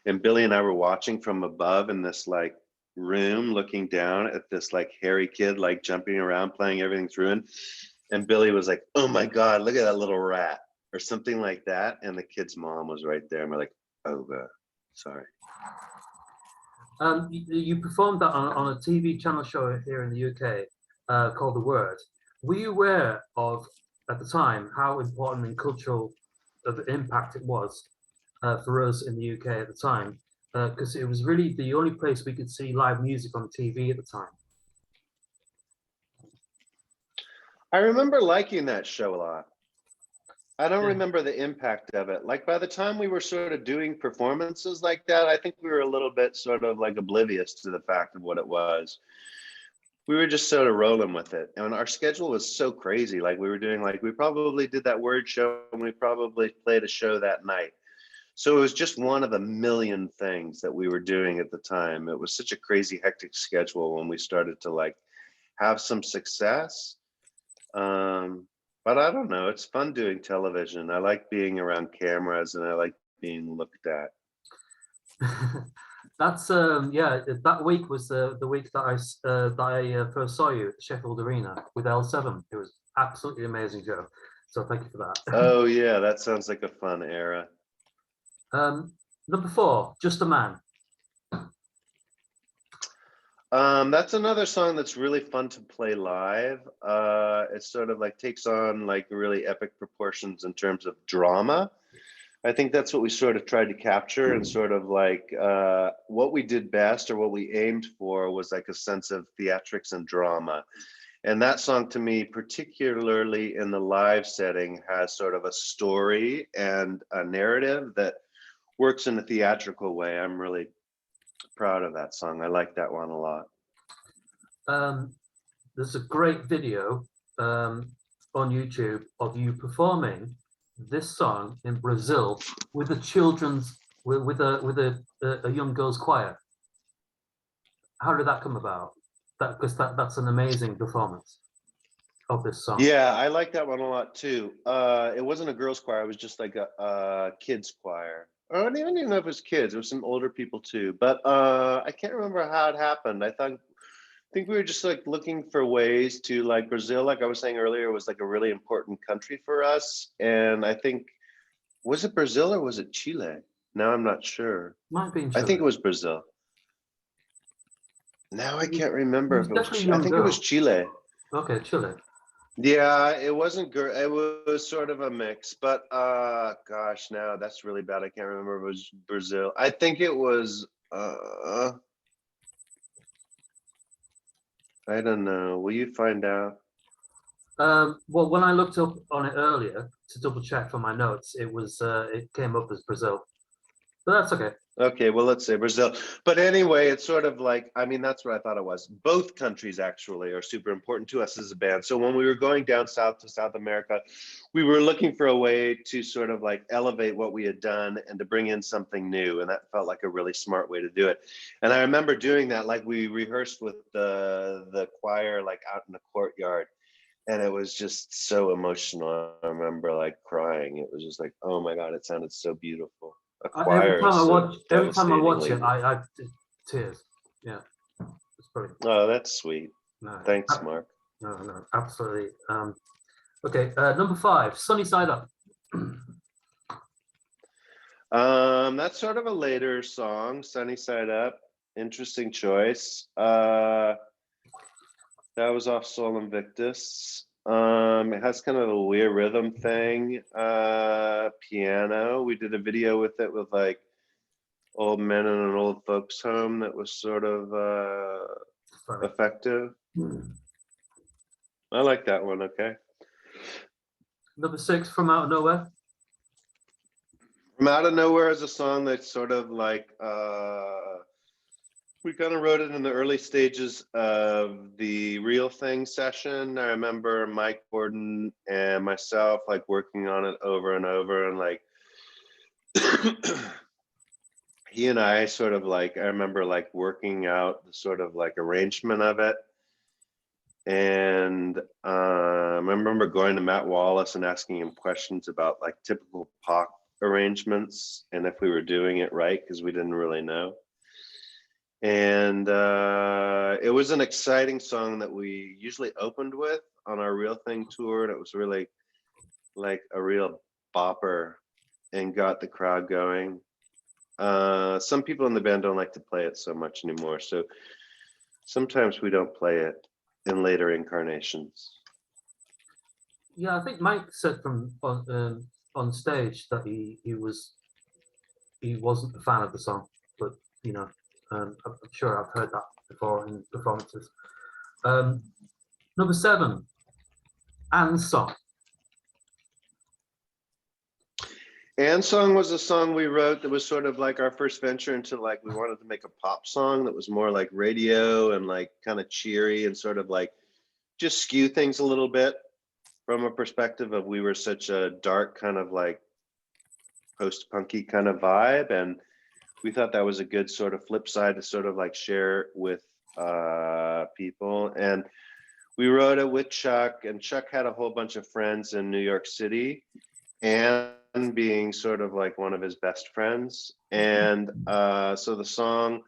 And Billy and I were watching from above in this like room, looking down at this like hairy kid like jumping around, playing Everything's Ruined. And Billy was like, "Oh my God, look at that little rat," or something like that. And the kid's mom was right there, and we're like, "Oh God, sorry." You performed that on a TV channel show here in the UK called The Word. Were you aware of, at the time, how important and cultural of an impact it was for us in the UK at the time? Because it was really the only place we could see live music on TV at the time. I remember liking that show a lot. I don't Yeah. remember the impact of it. Like by the time we were sort of doing performances like that, I think we were a little bit sort of like oblivious to the fact of what it was. We were just sort of rolling with it. And our schedule was so crazy. Like we were doing, like we probably did that word show and we probably played a show that night. So it was just one of a million things that we were doing at the time. It was such a crazy, hectic schedule when we started to like have some success. But I don't know, it's fun doing television. I like being around cameras and I like being looked at. That's yeah. That week was the week that I first saw you at Sheffield Arena with L7. It was absolutely amazing show. So thank you for that. Oh yeah, that sounds like a fun era. Number 4, Just a Man. That's another song that's really fun to play live. It sort of like takes on like really epic proportions in terms of drama. I think that's what we sort of tried to capture, and sort of like what we did best or what we aimed for was like a sense of theatrics and drama. And that song to me, particularly in the live setting, has sort of a story and a narrative that works in a theatrical way. I'm really proud of that song. I like that one a lot. There's a great video on YouTube of you performing this song in Brazil with a children's with a young girls choir. How did that come about? Because that's an amazing performance of this song. Yeah, I like that one a lot too. It wasn't a girls' choir; it was just like a kids' choir. I don't even know if it was kids. There was some older people too, but I can't remember how it happened. I think we were just like looking for ways to, like, Brazil, like I was saying earlier, was like a really important country for us. And I think, was it Brazil or was it Chile? Now I'm not sure. Might be in I Chile. think it was Brazil. Now I can't remember if it was. Definitely a I young think it girl. was Chile. Okay, Chile. Yeah, it wasn't girl. It was sort of a mix, but gosh, now that's really bad. I can't remember if it was Brazil. I think it was. I don't know. Will you find out? Well, when I looked up on it earlier to double check for my notes, it came up as Brazil, but that's okay. Okay, well, let's say Brazil. But anyway, it's sort of like, I mean, that's what I thought it was. Both countries actually are super important to us as a band. So when we were going down south to South America, we were looking for a way to sort of like elevate what we had done and to bring in something new. And that felt like a really smart way to do it. And I remember doing that, like we rehearsed with the choir, like out in the courtyard. And it was just so emotional. I remember like crying. It was just like, oh my God, it sounded so beautiful. A choir is so Every time I watch devastatingly. it, I tears. Yeah, it's brilliant. Oh, that's sweet. No, Thanks, Mark. no, absolutely. Okay, number 5, Sunny Side Up. That's sort of a later song, Sunny Side Up. Interesting choice. That was off Sol Invictus. It has kind of a weird rhythm thing. Piano. We did a video with it with like old men in an old folks home that was sort of effective. I like that one. Okay. Number 6, From Out of Nowhere. From Out of Nowhere is a song that's sort of like we kind of wrote it in the early stages of the Real Thing session. I remember Mike Gordon and myself like working on it over and over, and like he and I sort of like, I remember like working out the sort of like arrangement of it. And I remember going to Matt Wallace and asking him questions about like typical pop arrangements and if we were doing it right, because we didn't really know. And it was an exciting song that we usually opened with on our Real Thing tour, and it was really like a real bopper and got the crowd going. Some people in the band don't like to play it so much anymore, so sometimes we don't play it in later incarnations. Yeah, I think Mike said from on stage that he wasn't a fan of the song, but you know, I'm sure I've heard that before in performances. Number 7, And song. And Song was a song we wrote that was sort of like our first venture into like, we wanted to make a pop song that was more like radio and like kind of cheery and sort of like just skew things a little bit from a perspective of we were such a dark kind of like post-punky kind of vibe. And we thought that was a good sort of flip side to sort of like share with people. And we wrote it with Chuck, and Chuck had a whole bunch of friends in New York City, and being sort of like one of his best friends. And so the song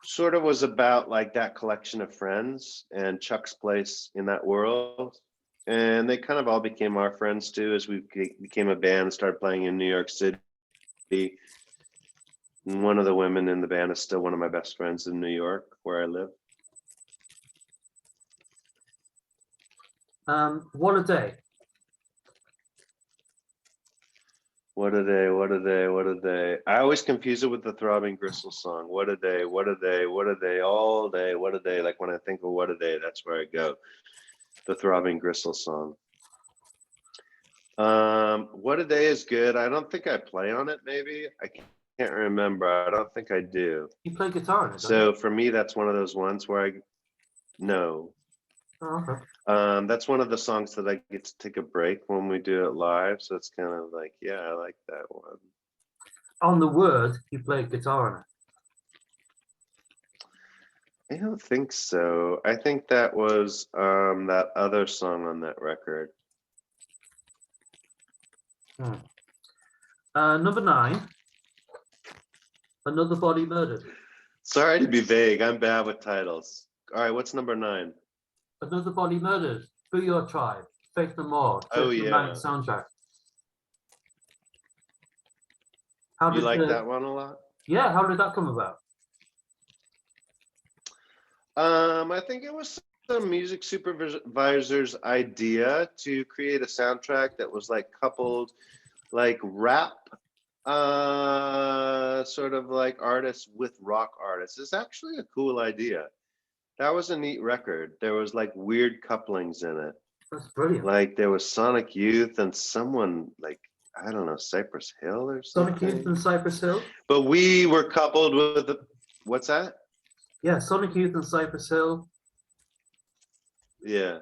sort of was about like that collection of friends and Chuck's place in that world. And they kind of all became our friends too, as we became a band and started playing in New York City. And one of the women in the band is still one of my best friends in New York, where I live. What a day. What a day, what a day, what a day. I always confuse it with the Throbbing Gristle song. What a day, what a day, what a day, all day, what a day. Like when I think of what a day, that's where I go. The Throbbing Gristle song. What a day is good. I don't think I play on it, maybe. I can't remember. I don't think I do. You play guitar in it, So for me, that's one of those ones where no. Oh, okay. That's one of the songs that I get to take a break when we do it live. So it's kind of like, yeah, I like that one. On the word, you played guitar in it. I don't think so. I think that was that other song on that record. Number 9, Another Body Murdered. Sorry to be vague. I'm bad with titles. All right, what's number 9? Another Body Murdered. Boo Your Tribe. Faith No More. Oh, Church of yeah. Night soundtrack. How You did like that one a lot? Yeah, how did that come about? I think it was some music supervisor's idea to create a soundtrack that was like coupled like rap sort of like artists with rock artists. It's actually a cool idea. That was a neat record. There was like weird couplings in it. That's brilliant. Like there was Sonic Youth and someone like, I don't know, Cypress Hill or something. Sonic Youth and Cypress Hill? But we were coupled with the, what's that? Yeah, Sonic Youth and Cypress Hill. Yeah.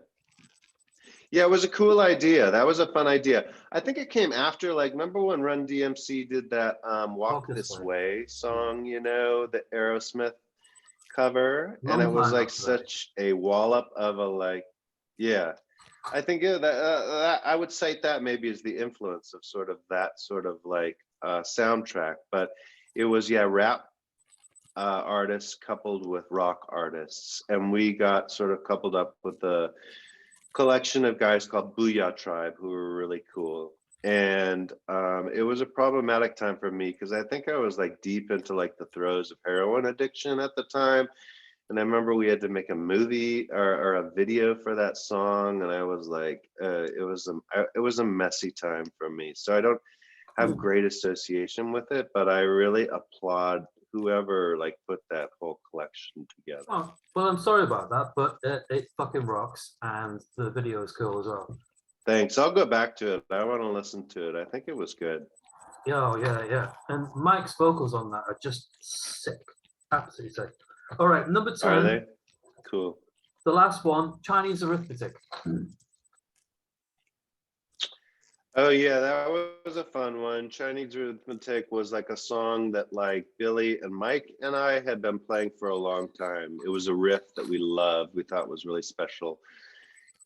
Yeah, it was a cool idea. That was a fun idea. I think it came after, like, remember when Run DMC did that Walk This Way song, you know, the Aerosmith cover? And it was like such a wallop of a like, yeah. I think that I would cite that maybe as the influence of sort of that sort of like soundtrack. But it was, yeah, rap artists coupled with rock artists. And we got sort of coupled up with the collection of guys called Booyah Tribe who were really cool. And it was a problematic time for me because I think I was like deep into like the throes of heroin addiction at the time. And I remember we had to make a movie or a video for that song, and I was like, it was a messy time for me. So I don't have great association with it, but I really applaud whoever like put that whole collection together. Oh, well, I'm sorry about that, but it fucking rocks, and the video is cool as well. Thanks. I'll go back to it. I want to listen to it. I think it was good. Yeah. And Mike's vocals on that are just sick. Absolutely sick. All right, number 10. Are they? Cool. The last one, Chinese Arithmetic. Oh yeah, that was a fun one. Chinese Arithmetic was like a song that like Billy and Mike and I had been playing for a long time. It was a riff that we loved. We thought was really special.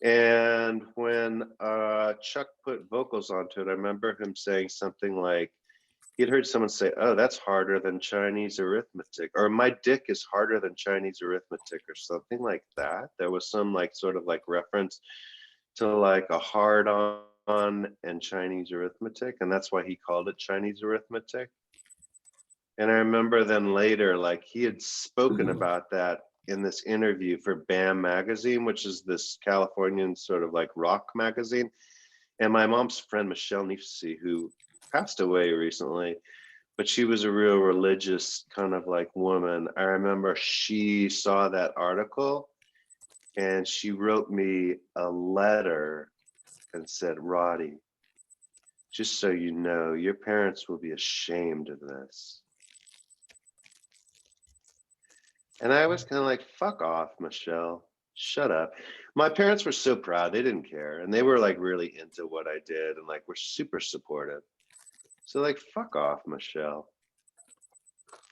And when Chuck put vocals onto it, I remember him saying something like, he'd heard someone say, oh, that's harder than Chinese arithmetic, or my dick is harder than Chinese arithmetic, or something like that. There was some like sort of like reference to like a hard on and Chinese arithmetic, and that's why he called it Chinese arithmetic. And I remember then later, like he had spoken about that in this interview for BAM magazine, which is this Californian sort of like rock magazine. And my mom's friend, Michelle Nifsi, who passed away recently, but she was a real religious kind of like woman. I remember she saw that article and she wrote me a letter and said, Roddy, just so you know, your parents will be ashamed of this. And I was kind of like, fuck off, Michelle. Shut up. My parents were so proud. They didn't care. And they were like really into what I did and like were super supportive. So like, fuck off, Michelle.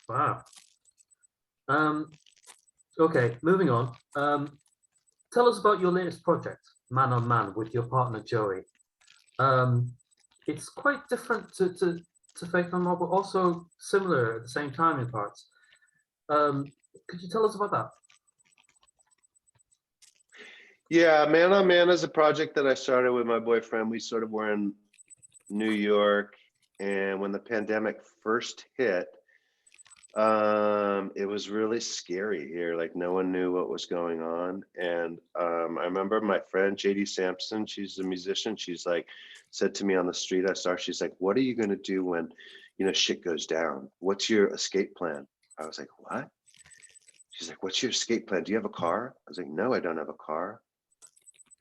Wow. Okay, moving on. Tell us about your latest project, Man on Man, with your partner Joey. It's quite different to Faith No More, but also similar at the same time in parts. Could you tell us about that? Yeah, Man on Man is a project that I started with my boyfriend. We sort of were in New York, and when the pandemic first hit, it was really scary here. Like no one knew what was going on. And I remember my friend JD Sampson, she's a musician. She's like said to me on the street I saw, she's like, what are you gonna do when, you know, shit goes down? What's your escape plan? I was like, what? She's like, what's your escape plan? Do you have a car? I was like, no, I don't have a car.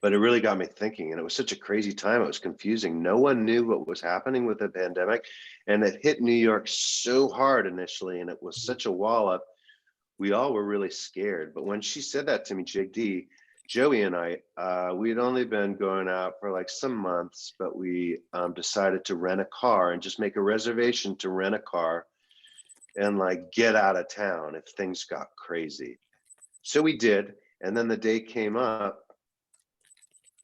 But it really got me thinking, and it was such a crazy time. It was confusing. No one knew what was happening with the pandemic, and it hit New York so hard initially, and it was such a wallop. We all were really scared. But when she said that to me, JD, Joey and I, we had only been going out for like some months, but we decided to rent a car and just make a reservation to rent a car and like get out of town if things got crazy. So we did, and then the day came up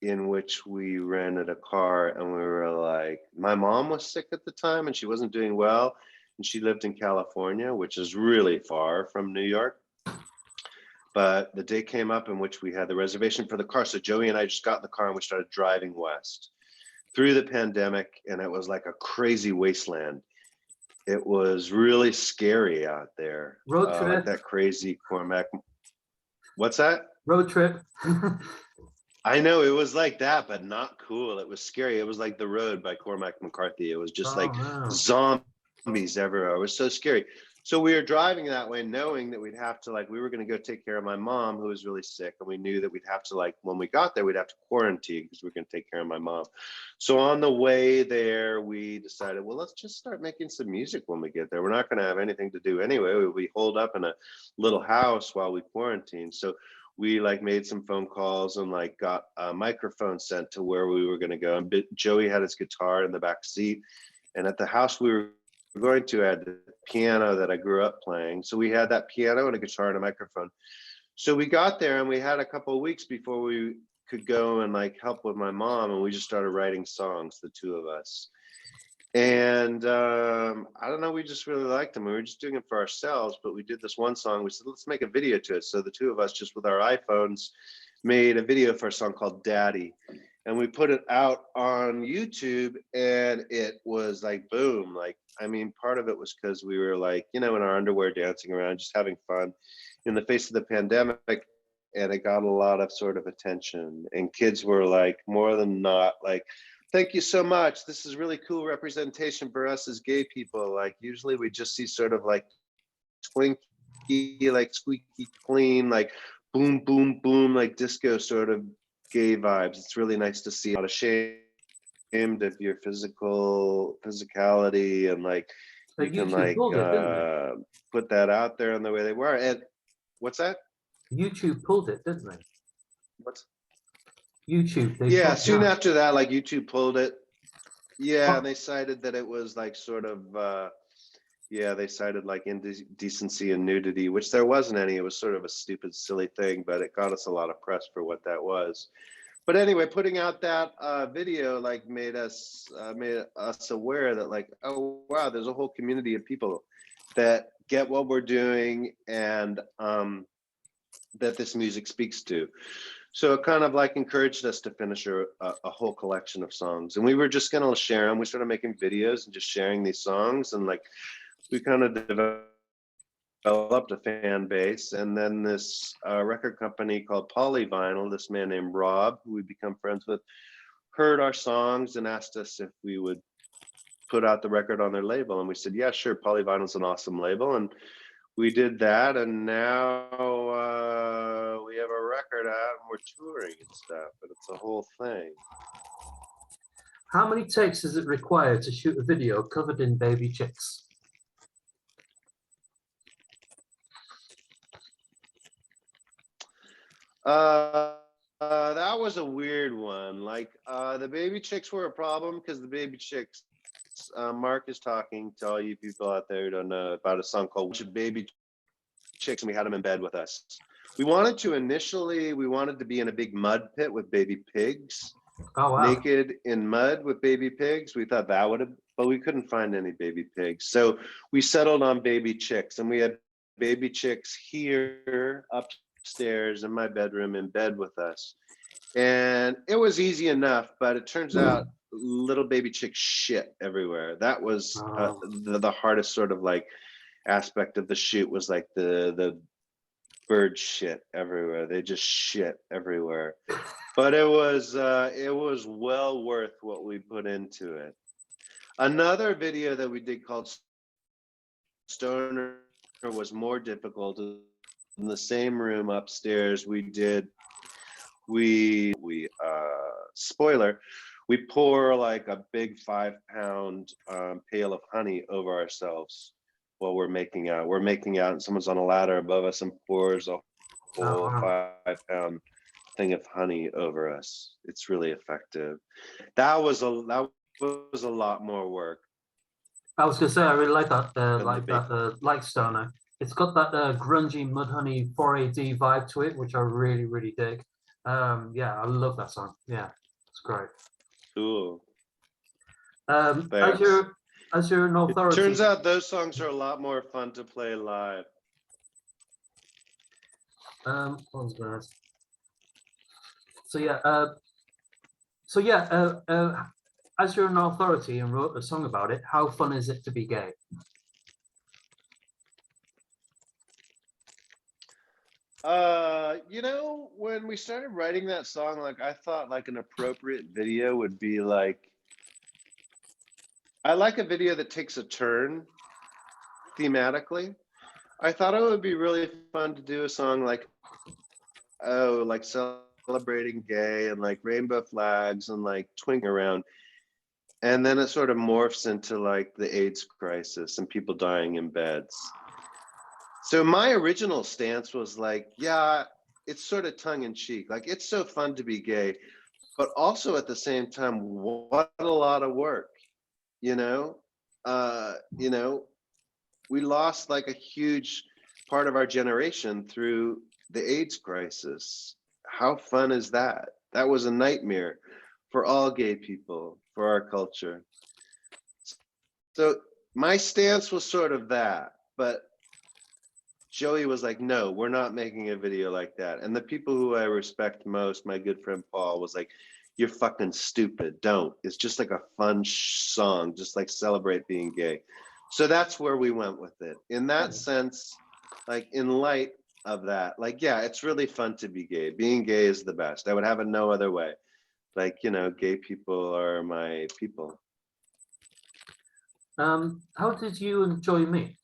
in which we rented a car, and we were like, my mom was sick at the time and she wasn't doing well, and she lived in California, which is really far from New York. But the day came up in which we had the reservation for the car. So Joey and I just got in the car and we started driving west through the pandemic, and it was like a crazy wasteland. It was really scary out there. Road trip. Like that crazy Cormac. What's that? Road trip. I know, it was like that, but not cool. It was scary. It was like The Road by Cormac McCarthy. It was just like wow. zombies everywhere. It was so scary. So we were driving that way, knowing that we'd have to like, we were going to go take care of my mom who was really sick. And we knew that we'd have to like, when we got there, we'd have to quarantine because we were going to take care of my mom. So on the way there, we decided, well, let's just start making some music when we get there. We're not going to have anything to do anyway. We'll be holed up in a little house while we quarantine. So we like made some phone calls and like got a microphone sent to where we were going to go. And Joey had his guitar in the back seat. And at the house we were going to add the piano that I grew up playing. So we had that piano and a guitar and a microphone. So we got there and we had a couple of weeks before we could go and like help with my mom. And we just started writing songs, the two of us. And I don't know, we just really liked them. We were just doing it for ourselves, but we did this one song. We said, let's make a video to it. So the two of us, just with our iPhones, made a video for a song called Daddy. And we put it out on YouTube, and it was like, boom. Like, I mean, part of it was because we were like, you know, in our underwear dancing around, just having fun in the face of the pandemic. And it got a lot of sort of attention. And kids were like, more than not, like, thank you so much. This is really cool representation for us as gay people. Like usually we just see sort of like twinky, like squeaky clean, like boom, boom, boom, like disco sort of gay vibes. It's really nice to see. Not ashamed of your physicality, and like you can like put that out there in the way they were. And what's that? YouTube pulled it, didn't they? What's YouTube. Yeah, soon after that, like YouTube pulled it. Yeah, and they cited that it was like sort of, yeah, they cited like indecency and nudity, which there wasn't any. It was sort of a stupid, silly thing, but it got us a lot of press for what that was. But anyway, putting out that video like made us aware that like, oh wow, there's a whole community of people that get what we're doing, and that this music speaks to. So it kind of like encouraged us to finish a whole collection of songs, and we were just gonna share them. We started making videos and just sharing these songs, and like we kind of developed a fan base. And then this record company called Polyvinyl, this man named Rob, who we become friends with, heard our songs and asked us if we would put out the record on their label. And we said, yeah, sure. Polyvinyl's an awesome label. And we did that, and now we have a record out and we're touring and stuff, but it's a whole thing. How many takes is it required to shoot a video covered in baby chicks? That was a weird one. Like the baby chicks were a problem because the baby chicks, Mark is talking to all you people out there who don't know about a song called Baby Chicks, and we had them in bed with us. We wanted to be in a big mud pit with baby pigs. Oh, wow. Naked in mud with baby pigs. We thought that would have, but we couldn't find any baby pigs. So we settled on baby chicks, and we had baby chicks here upstairs in my bedroom in bed with us. And it was easy enough, but it turns out little baby chick shit everywhere. That was the hardest sort of like aspect of the shoot, was like the bird shit everywhere. They just shit everywhere. But it was well worth what we put into it. Another video that we did called Stoner was more difficult. In the same room upstairs, spoiler, we pour like a big 5-pound pail of honey over ourselves while we're making out. We're making out and someone's on a ladder above us and pours a whole 5-pound thing of honey over us. It's really effective. That was a lot more work. I was gonna say, I really like that, like Stoner. It's got that grungy Mudhoney 4AD vibe to it, which I really, really dig. Yeah, I love that song. Yeah, it's great. Cool. As you're an authority. It turns out those songs are a lot more fun to play live. What was going to ask? As you're an authority and wrote a song about it, how fun is it to be gay? You know, when we started writing that song, like I thought like an appropriate video would be like, I like a video that takes a turn thematically. I thought it would be really fun to do a song like, oh, like celebrating gay and like rainbow flags and like twink around. And then it sort of morphs into like the AIDS crisis and people dying in beds. So my original stance was like, yeah, it's sort of tongue in cheek. Like, it's so fun to be gay, but also at the same time, what a lot of work, you know? We lost like a huge part of our generation through the AIDS crisis. How fun is that? That was a nightmare for all gay people, for our culture. So my stance was sort of that, but Joey was like, no, we're not making a video like that. And the people who I respect most, my good friend Paul, was like, you're fucking stupid, don't. It's just like a fun song, just like celebrate being gay. So that's where we went with it. In that sense, like in light of that, like, yeah, it's really fun to be gay. Being gay is the best. I would have it no other way. Like, you know, gay people are my people. How did you and Joey meet?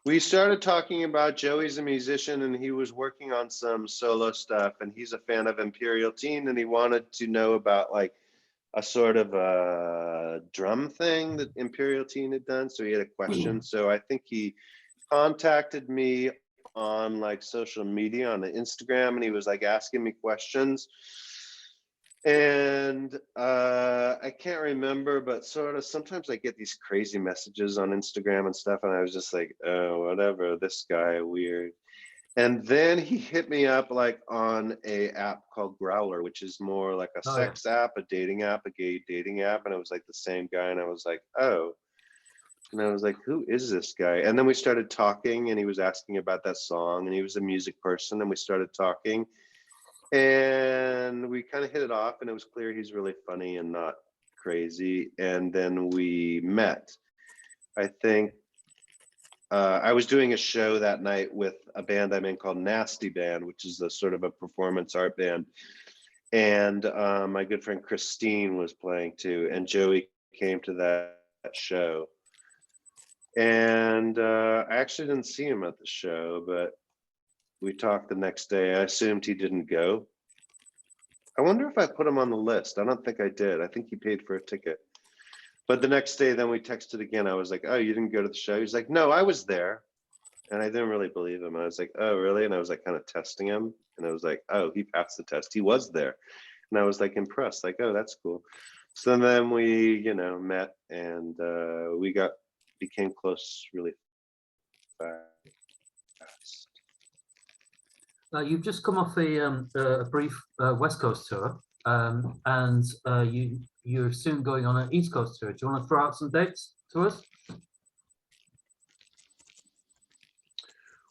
We started talking about Joey's a musician and he was working on some solo stuff and he's a fan of Imperial Teen and he wanted to know about like a sort of a drum thing that Imperial Teen had done. So he had a question. So I think he contacted me on like social media on the Instagram and he was like asking me questions. And I can't remember, but sort of sometimes I get these crazy messages on Instagram and stuff, and I was just like, oh, whatever, this guy weird. And then he hit me up like on a app called Growler, which is more like a sex app, a dating app, a gay dating app, and it was like the same guy, and I was like, oh. And I was like, who is this guy? And then we started talking, and he was asking about that song, and he was a music person, and we started talking. And we kind of hit it off and it was clear he's really funny and not crazy. And then we met. I think I was doing a show that night with a band I'm in called Nasty Band, which is a sort of a performance art band. And my good friend Christine was playing too. And Joey came to that show. And I actually didn't see him at the show, but we talked the next day. I assumed he didn't go. I wonder if I put him on the list. I don't think I did. I think he paid for a ticket. But the next day, then we texted again. I was like, oh, you didn't go to the show? He's like, no, I was there. And I didn't really believe him. I was like, oh, really? And I was like kind of testing him. And I was like, oh, he passed the test. He was there. And I was like impressed, like, oh, that's cool. So then we, met and we became close really fast. You've just come off a brief West Coast tour, and you're soon going on an East Coast tour. Do you want to throw out some dates to us?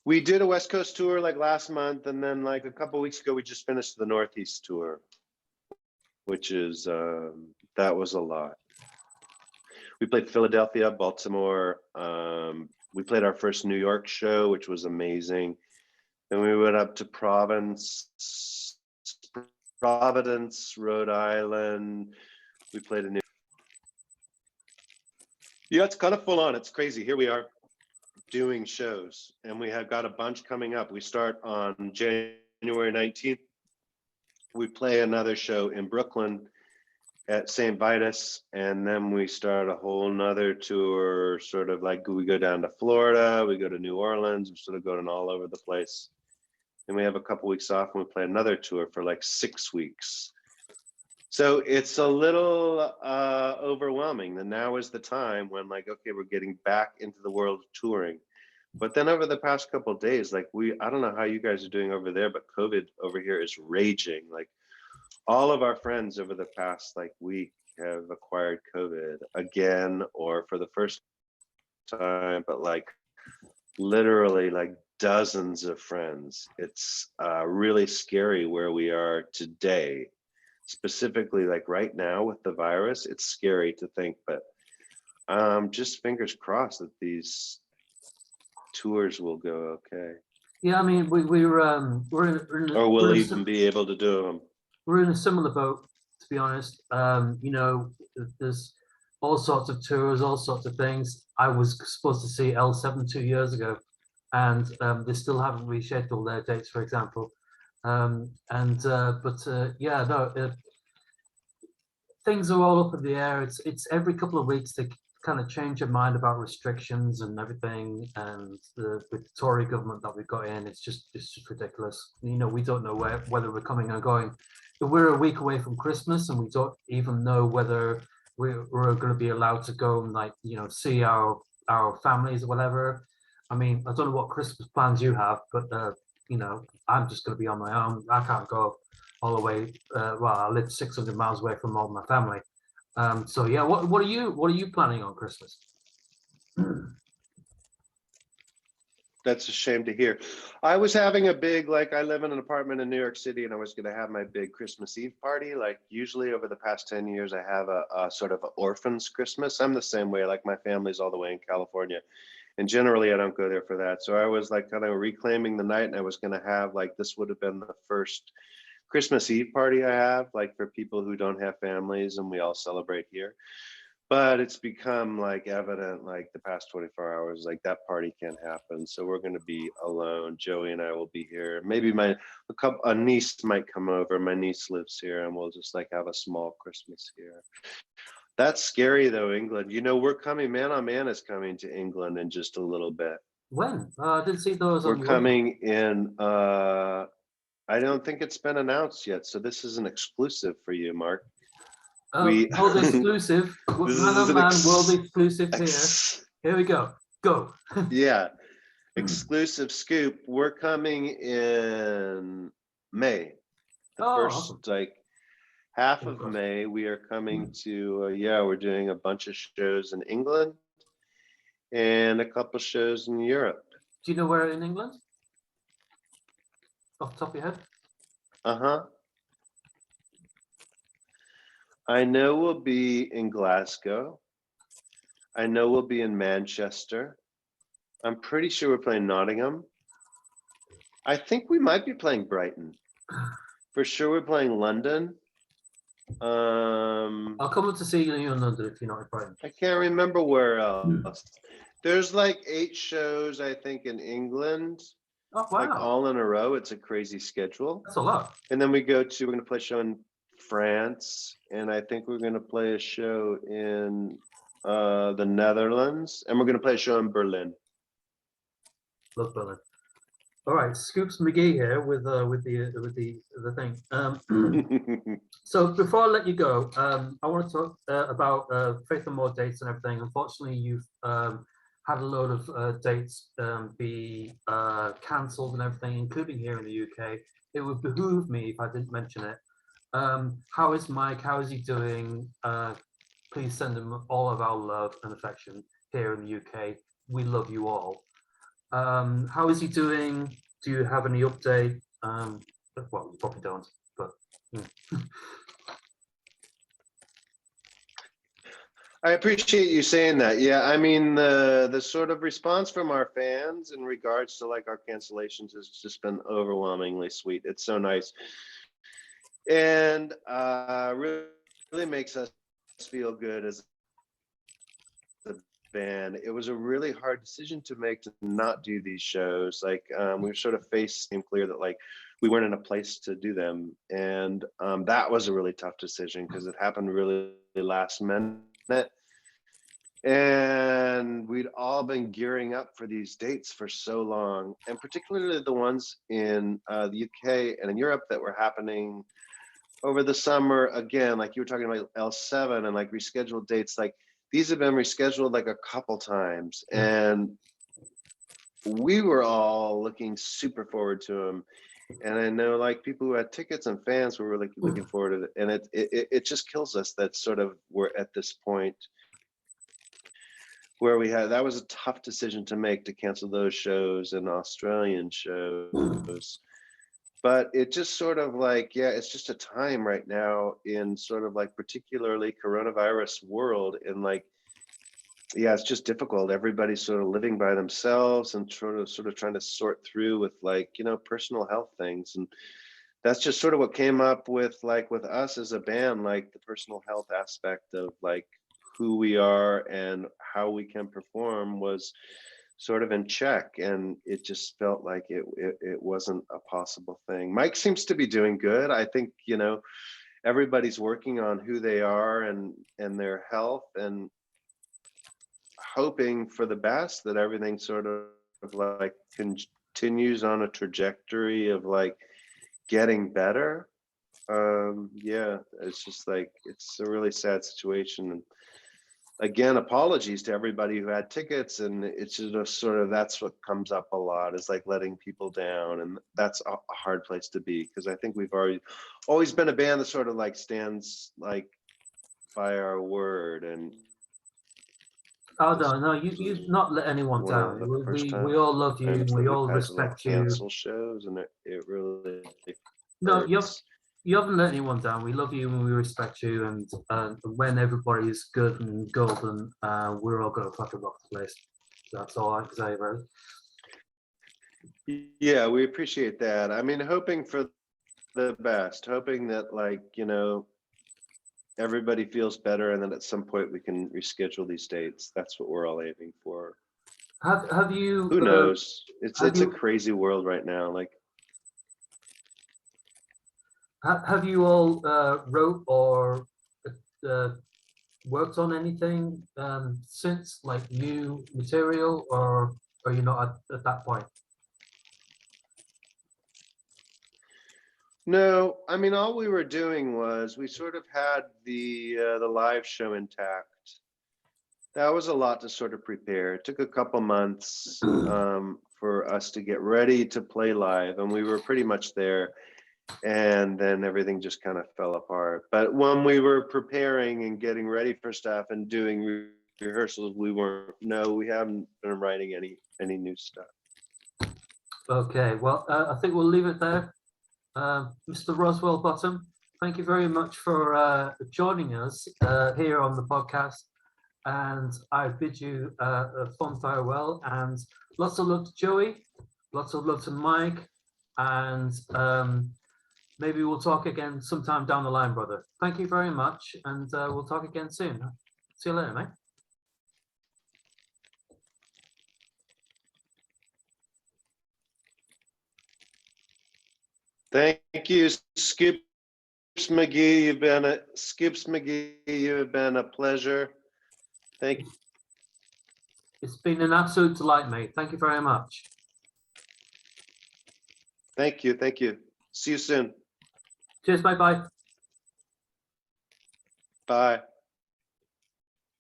We did a West Coast tour like last month, and then like a couple weeks ago, we just finished the Northeast tour, which is that was a lot. We played Philadelphia, Baltimore. We played our first New York show, which was amazing. Then we went up to Providence, Rhode Island. We played a new. Yeah, it's kind of full on. It's crazy. Here we are doing shows, and we have got a bunch coming up. We start on January 19th. We play another show in Brooklyn at St. Vitus, and then we start a whole nother tour, sort of like we go down to Florida, we go to New Orleans, we're sort of going all over the place. And we have a couple weeks off and we play another tour for like 6 weeks. So it's a little overwhelming. And now is the time when like, okay, we're getting back into the world of touring. But then over the past couple of days, like I don't know how you guys are doing over there, but COVID over here is raging. Like all of our friends over the past like week have acquired COVID again, or for the first time, but like literally like dozens of friends. It's really scary where we are today. Specifically, like right now with the virus, it's scary to think, but just fingers crossed that these tours will go okay. Yeah, I mean, we're in or we'll even be able to do them. We're in a similar boat, to be honest. There's all sorts of tours, all sorts of things. I was supposed to see L7 2 years ago, and they still haven't rescheduled their dates, for example. Things are all up in the air. It's every couple of weeks they kind of change their mind about restrictions and everything, and with the Tory government that we've got in, it's just ridiculous. We don't know whether we're coming or going. We're a week away from Christmas, and we don't even know whether we're going to be allowed to go and see our families or whatever. I mean, I don't know what Christmas plans you have, but I'm just going to be on my own. I can't go all the way. I live 600 miles away from all my family. So yeah, what are you planning on Christmas? That's a shame to hear. I was having a big, I live in an apartment in New York City, and I was going to have my big Christmas Eve party. Like usually over the past 10 years, I have a sort of orphan's Christmas. I'm the same way, like my family's all the way in California. And generally I don't go there for that. So I was kind of reclaiming the night, and I was going to have this would have been the first Christmas Eve party I have, for people who don't have families, and we all celebrate here. But it's become evident the past 24 hours, that party can't happen. So we're going to be alone. Joey and I will be here. Maybe a niece might come over. My niece lives here, and we'll just have a small Christmas here. That's scary though, England. We're coming, Man on Man is coming to England in just a little bit. When? I didn't see those. We're coming in, I don't think it's been announced yet. So this is an exclusive for you, Mark. World exclusive. Man on Man, world exclusive here. Here we go. Go. Yeah. Exclusive scoop. We're coming in May. The first awesome. Half of May. We are coming to we're doing a bunch of shows in England and a couple shows in Europe. Do you know where in England? Off the top of your head? Uh-huh. I know we'll be in Glasgow. I know we'll be in Manchester. I'm pretty sure we're playing Nottingham. I think we might be playing Brighton. For sure we're playing London. I'll come up to see you in London if you're not in Brighton. I can't remember where else. There's like 8 shows, I think, in England, Oh like wow, all in a row. It's a crazy schedule. that's a lot. And then we're going to play a show in France, and I think we're going to play a show in the Netherlands, and we're going to play a show in Berlin. Love Berlin. All right, Scoops McGee here with the thing. So before I let you go, I want to talk about Faith and More dates and everything. Unfortunately, you've had a load of dates be cancelled and everything, including here in the UK. It would behoove me if I didn't mention it. How is Mike? How is he doing? Please send him all of our love and affection here in the UK. We love you all. How is he doing? Do you have any update? Well, you probably don't, but. I appreciate you saying that. Yeah, I mean, the sort of response from our fans in regards to like our cancellations has just been overwhelmingly sweet. It's so nice, and really makes us feel good as a band. It was a really hard decision to make to not do these shows. Like we were sort of seemed clear that like we weren't in a place to do them, and that was a really tough decision because it happened really last minute. And we'd all been gearing up for these dates for so long, and particularly the ones in the UK and in Europe that were happening over the summer. Again, like you were talking about L7 and like rescheduled dates, like these have been rescheduled like a couple times, and we were all looking super forward to them. And I know like people who had tickets and fans were really looking forward to it. And it just kills us that sort of we're at this point where that was a tough decision to make, to cancel those shows and Australian shows. But it just sort of like, yeah, it's just a time right now in sort of like particularly coronavirus world, and like, yeah, it's just difficult. Everybody's sort of living by themselves and sort of trying to sort through with like, personal health things. And that's just sort of what came up with like with us as a band, like the personal health aspect of like who we are and how we can perform was sort of in check, and it just felt like it wasn't a possible thing. Mike seems to be doing good. I think everybody's working on who they are and their health, and hoping for the best, that everything sort of like continues on a trajectory of like getting better. Yeah, it's just like it's a really sad situation. And again, apologies to everybody who had tickets, and it's just sort of, that's what comes up a lot, is like letting people down, and that's a hard place to be, because I think we've always been a band that sort of like stands like by our word. And Oh no, you've not let anyone down. We all love you. We all respect you. Cancel shows, and it really No, hurts. you haven't let anyone down. We love you and we respect you. And when everybody is good and golden, we're all gonna fucking rock the place. That's all I can say about it. Yeah, we appreciate that. I mean, hoping for the best, hoping that like everybody feels better, and then at some point we can reschedule these dates. That's what we're all aiming for. Have you? Who knows? It's a you, crazy world right now. Like, have you all wrote or worked on anything since, like new material, or are you not at that point? no, I mean, all we were doing was we sort of had the live show intact. That was a lot to sort of prepare. It took a couple months for us to get ready to play live, and we were pretty much there. And then everything just kind of fell apart. But when we were preparing and getting ready for stuff and doing rehearsals, we haven't been writing any new stuff. Okay, well, I think we'll leave it there. Mr. Roswell Bottom, thank you very much for joining us here on the podcast. And I bid you a fond farewell, and lots of love to Joey, lots of love to Mike, and maybe we'll talk again sometime down the line, brother. Thank you very much, and we'll talk again soon. See you later, mate. Thank you, Scoops McGee. You've been a Scoops McGee. You have been a pleasure. Thank you. It's been an absolute delight, mate. Thank you very much. Thank you. Thank you. See you soon. Cheers. Bye bye. Bye.